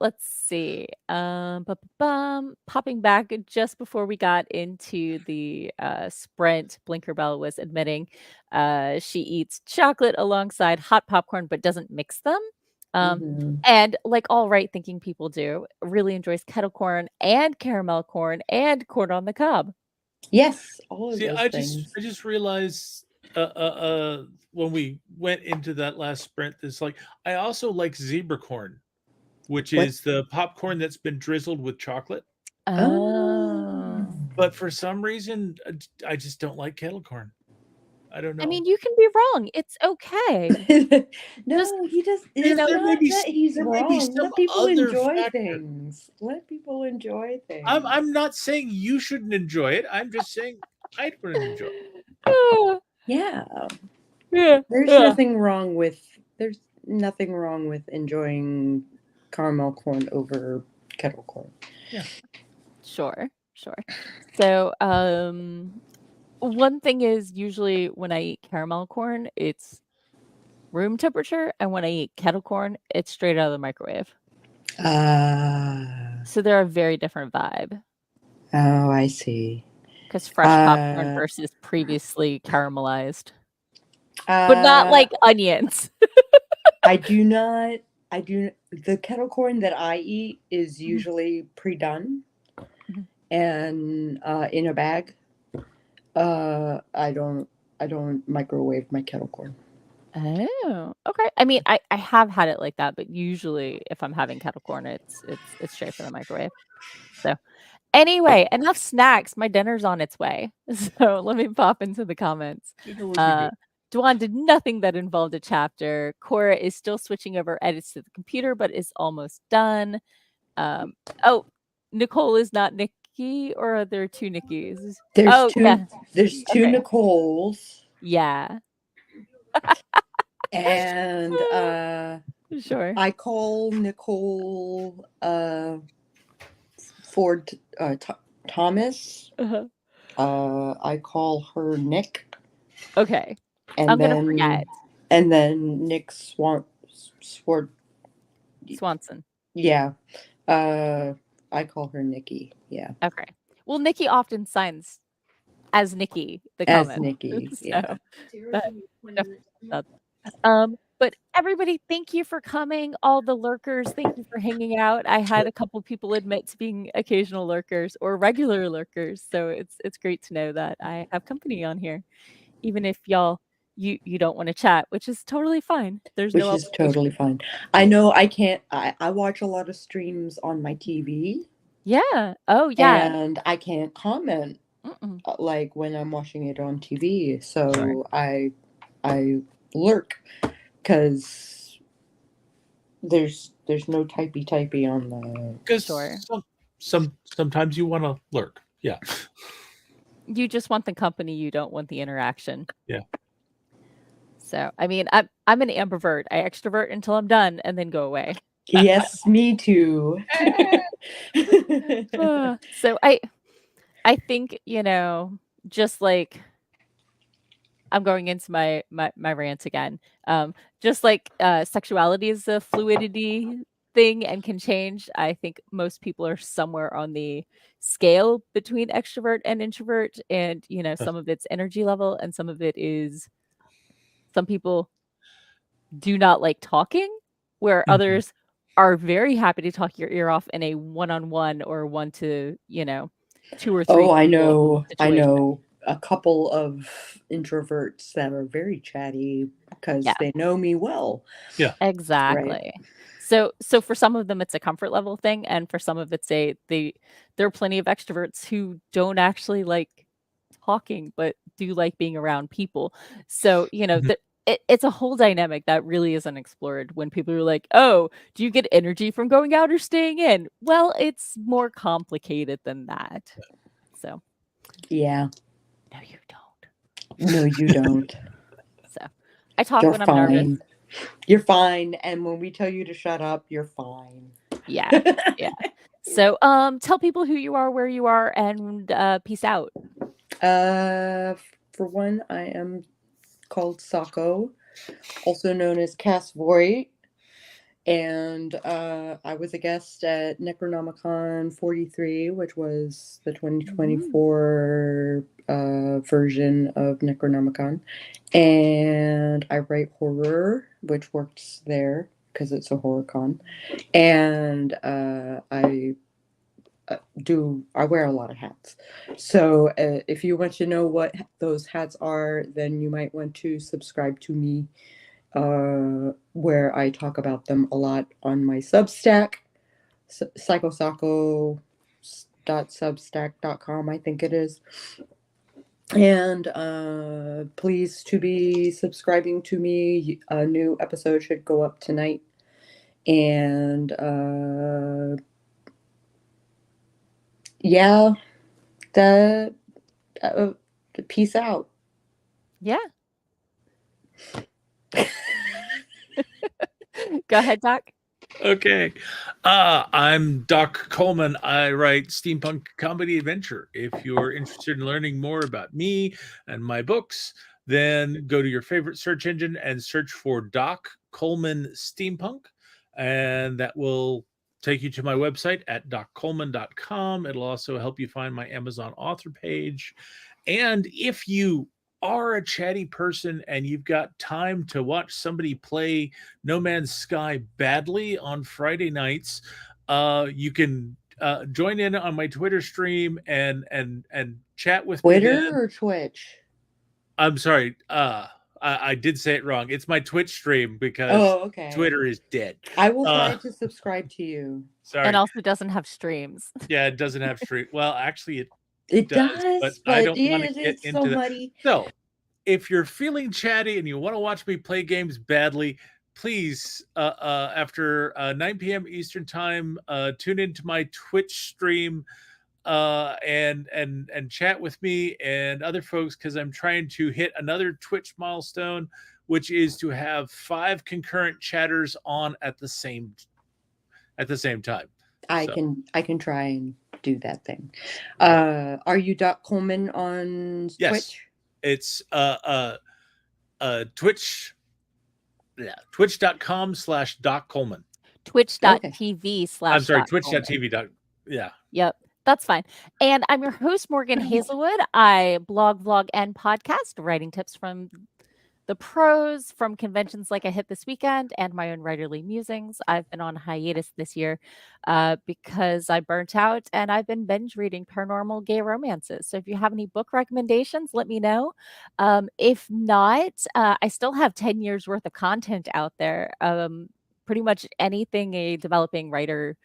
let's see. Popping back just before we got into the sprint, Blinkerbell was admitting she eats chocolate alongside hot popcorn, but doesn't mix them. And like all right thinking people do, really enjoys kettle corn and caramel corn and corn on the cob. Yes, all of See, those things. I just realized when we went into that last sprint, it's like I also like zebra corn, which What? is the popcorn that's been drizzled with chocolate. Oh. But for some reason, I just don't like kettle corn. I don't know. I mean, you can be wrong. It's okay. No, Just, he just. you It's know, not that he's there may be wrong. some Let people other enjoy factor. things. Let people enjoy things. I'm not saying you shouldn't enjoy it. I'm just saying I wouldn't enjoy it. Yeah. Yeah. There's nothing wrong with. There's nothing wrong with enjoying caramel corn over kettle corn. Yeah. Sure. So, one thing is usually when I eat caramel corn, it's room temperature, and when I eat kettle corn, it's straight out of the microwave. So they're a very different vibe. Oh, I see. Because fresh popcorn versus previously caramelized, but not like onions. I do not. The kettle corn that I eat is usually pre-done and in a bag. I don't microwave my kettle corn. Oh, okay. I mean, I have had it like that, but usually if I'm having kettle corn, it's straight from the microwave. So anyway, enough snacks. My dinner's on its way. So let me pop into the comments. Dinner would be good. Duan did nothing that involved a chapter. Cora is still switching over edits to the computer, but is almost done. Oh, Nicole is not Nikki, or are there two Nikkis? There's two. Yeah. There's two Okay. Nicoles. Yeah. And Sure. I call Nicole Ford Thomas. I call her Nick. Okay. And I'm then, gonna forget. And then Nick Swanson. Yeah. I call her Nikki. Yeah. Okay. Well, Nikki often signs as Nikki, the As comment. Nikki, So yeah. that definitely but everybody, thank you for coming. All the lurkers, thank you for hanging out. I had a couple people admit to being occasional lurkers or regular lurkers, so it's great to know that I have company on here, even if you don't want to chat, which is totally fine. There's no Which is obligation. totally fine. I know I can't. I watch a lot of streams on my TV, Yeah. Oh, yeah. and I can't comment Mm-mm. like when I'm watching it on TV. Sure. So I lurk because there's no typey on the. Because Sure. sometimes you want to lurk. Yeah. You just want the company, you don't want the interaction. Yeah. So, I mean, I'm an ambivert. I extrovert until I'm done and then go away. Yes, me too. So I think, just like I'm going into my rant again. Just like sexuality is a fluidity thing and can change. I think most people are somewhere on the scale between extrovert and introvert, and some of it's energy level, and some of it is some people do not like talking, where Mhm. others are very happy to talk your ear off in a one-on-one or one to 2 or 3 Oh, I people situation. know a couple of introverts that are very chatty because Yeah. they know me well. Yeah. Right. Exactly. So for some of them, it's a comfort level thing, and for some of it's there are plenty of extroverts who don't actually like talking, but do like being around people. So, Mhm. it's a whole dynamic that really isn't explored when people are like, "Oh, do you get energy from going out or staying in?" Well, it's more complicated than that. So, Yeah. no, you don't. No, you don't. So, I talk You're when I'm nervous. fine. You're fine. And when we tell you to shut up, you're fine. Yeah. Yeah. So, tell people who you are, where you are, and peace out. For one, I am called Sako, also known as Voit, and I was a guest at Necronomicon 43, which was the 2024 version of Necronomicon, and I write horror, which works there because it's a horror con, and I wear a lot of hats. So if you want to know what those hats are, then you might want to subscribe to me, where I talk about them a lot on my Substack, psychosako.substack.com, I think it is. And please to be subscribing to me. A new episode should go up tonight. And yeah, the peace out. Yeah. Go ahead, Doc. Okay. I'm Doc Coleman. I write steampunk comedy adventure. If you're interested in learning more about me and my books, then go to your favorite search engine and search for Doc Coleman Steampunk, and that will take you to my website at doccoleman.com. It'll also help you find my Amazon author page. And if you are a chatty person and you've got time to watch somebody play No Man's Sky badly on Friday nights, you can join in on my Twitter stream and chat with me Twitter then. or Twitch? I'm sorry, I did say it wrong. It's my Twitch stream because Oh, okay. Twitter is dead. I will try to subscribe to you. Sorry. And also doesn't have streams. Yeah, it doesn't have stream. Well, actually, It does, does, but I but don't want to get it's into so that. muddy. So, if you're feeling chatty and you want to watch me play games badly, please, after 9 p.m. Eastern time, tune into my Twitch stream and chat with me and other folks, because I'm trying to hit another Twitch milestone, which is to have 5 concurrent chatters on at the same time. I can try and do that thing. Are you Doc Coleman on Yes. Twitch? It's Twitch, twitch.com/Doc Coleman. Twitch.tv/. I'm sorry, twitch.tv. Yeah. Yep. That's fine. And I'm your host, Morgan Hazelwood. I blog, vlog, and podcast, writing tips from the pros, from conventions like I hit this weekend, and my own Writerly Musings. I've been on hiatus this year because I burnt out, and I've been binge reading paranormal gay romances. So if you have any book recommendations, let me know. If not, I still have 10 years worth of content out there. Pretty much anything a developing writer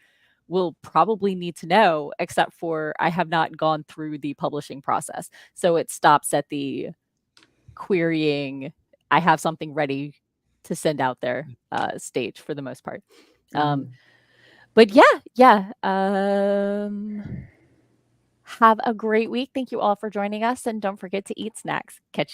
will probably need to know, except for I have not gone through the publishing process. So it stops at the querying, I have something ready to send out there stage for the most part. But yeah. Have a great week. Thank you all for joining us. And don't forget to eat snacks. Catch you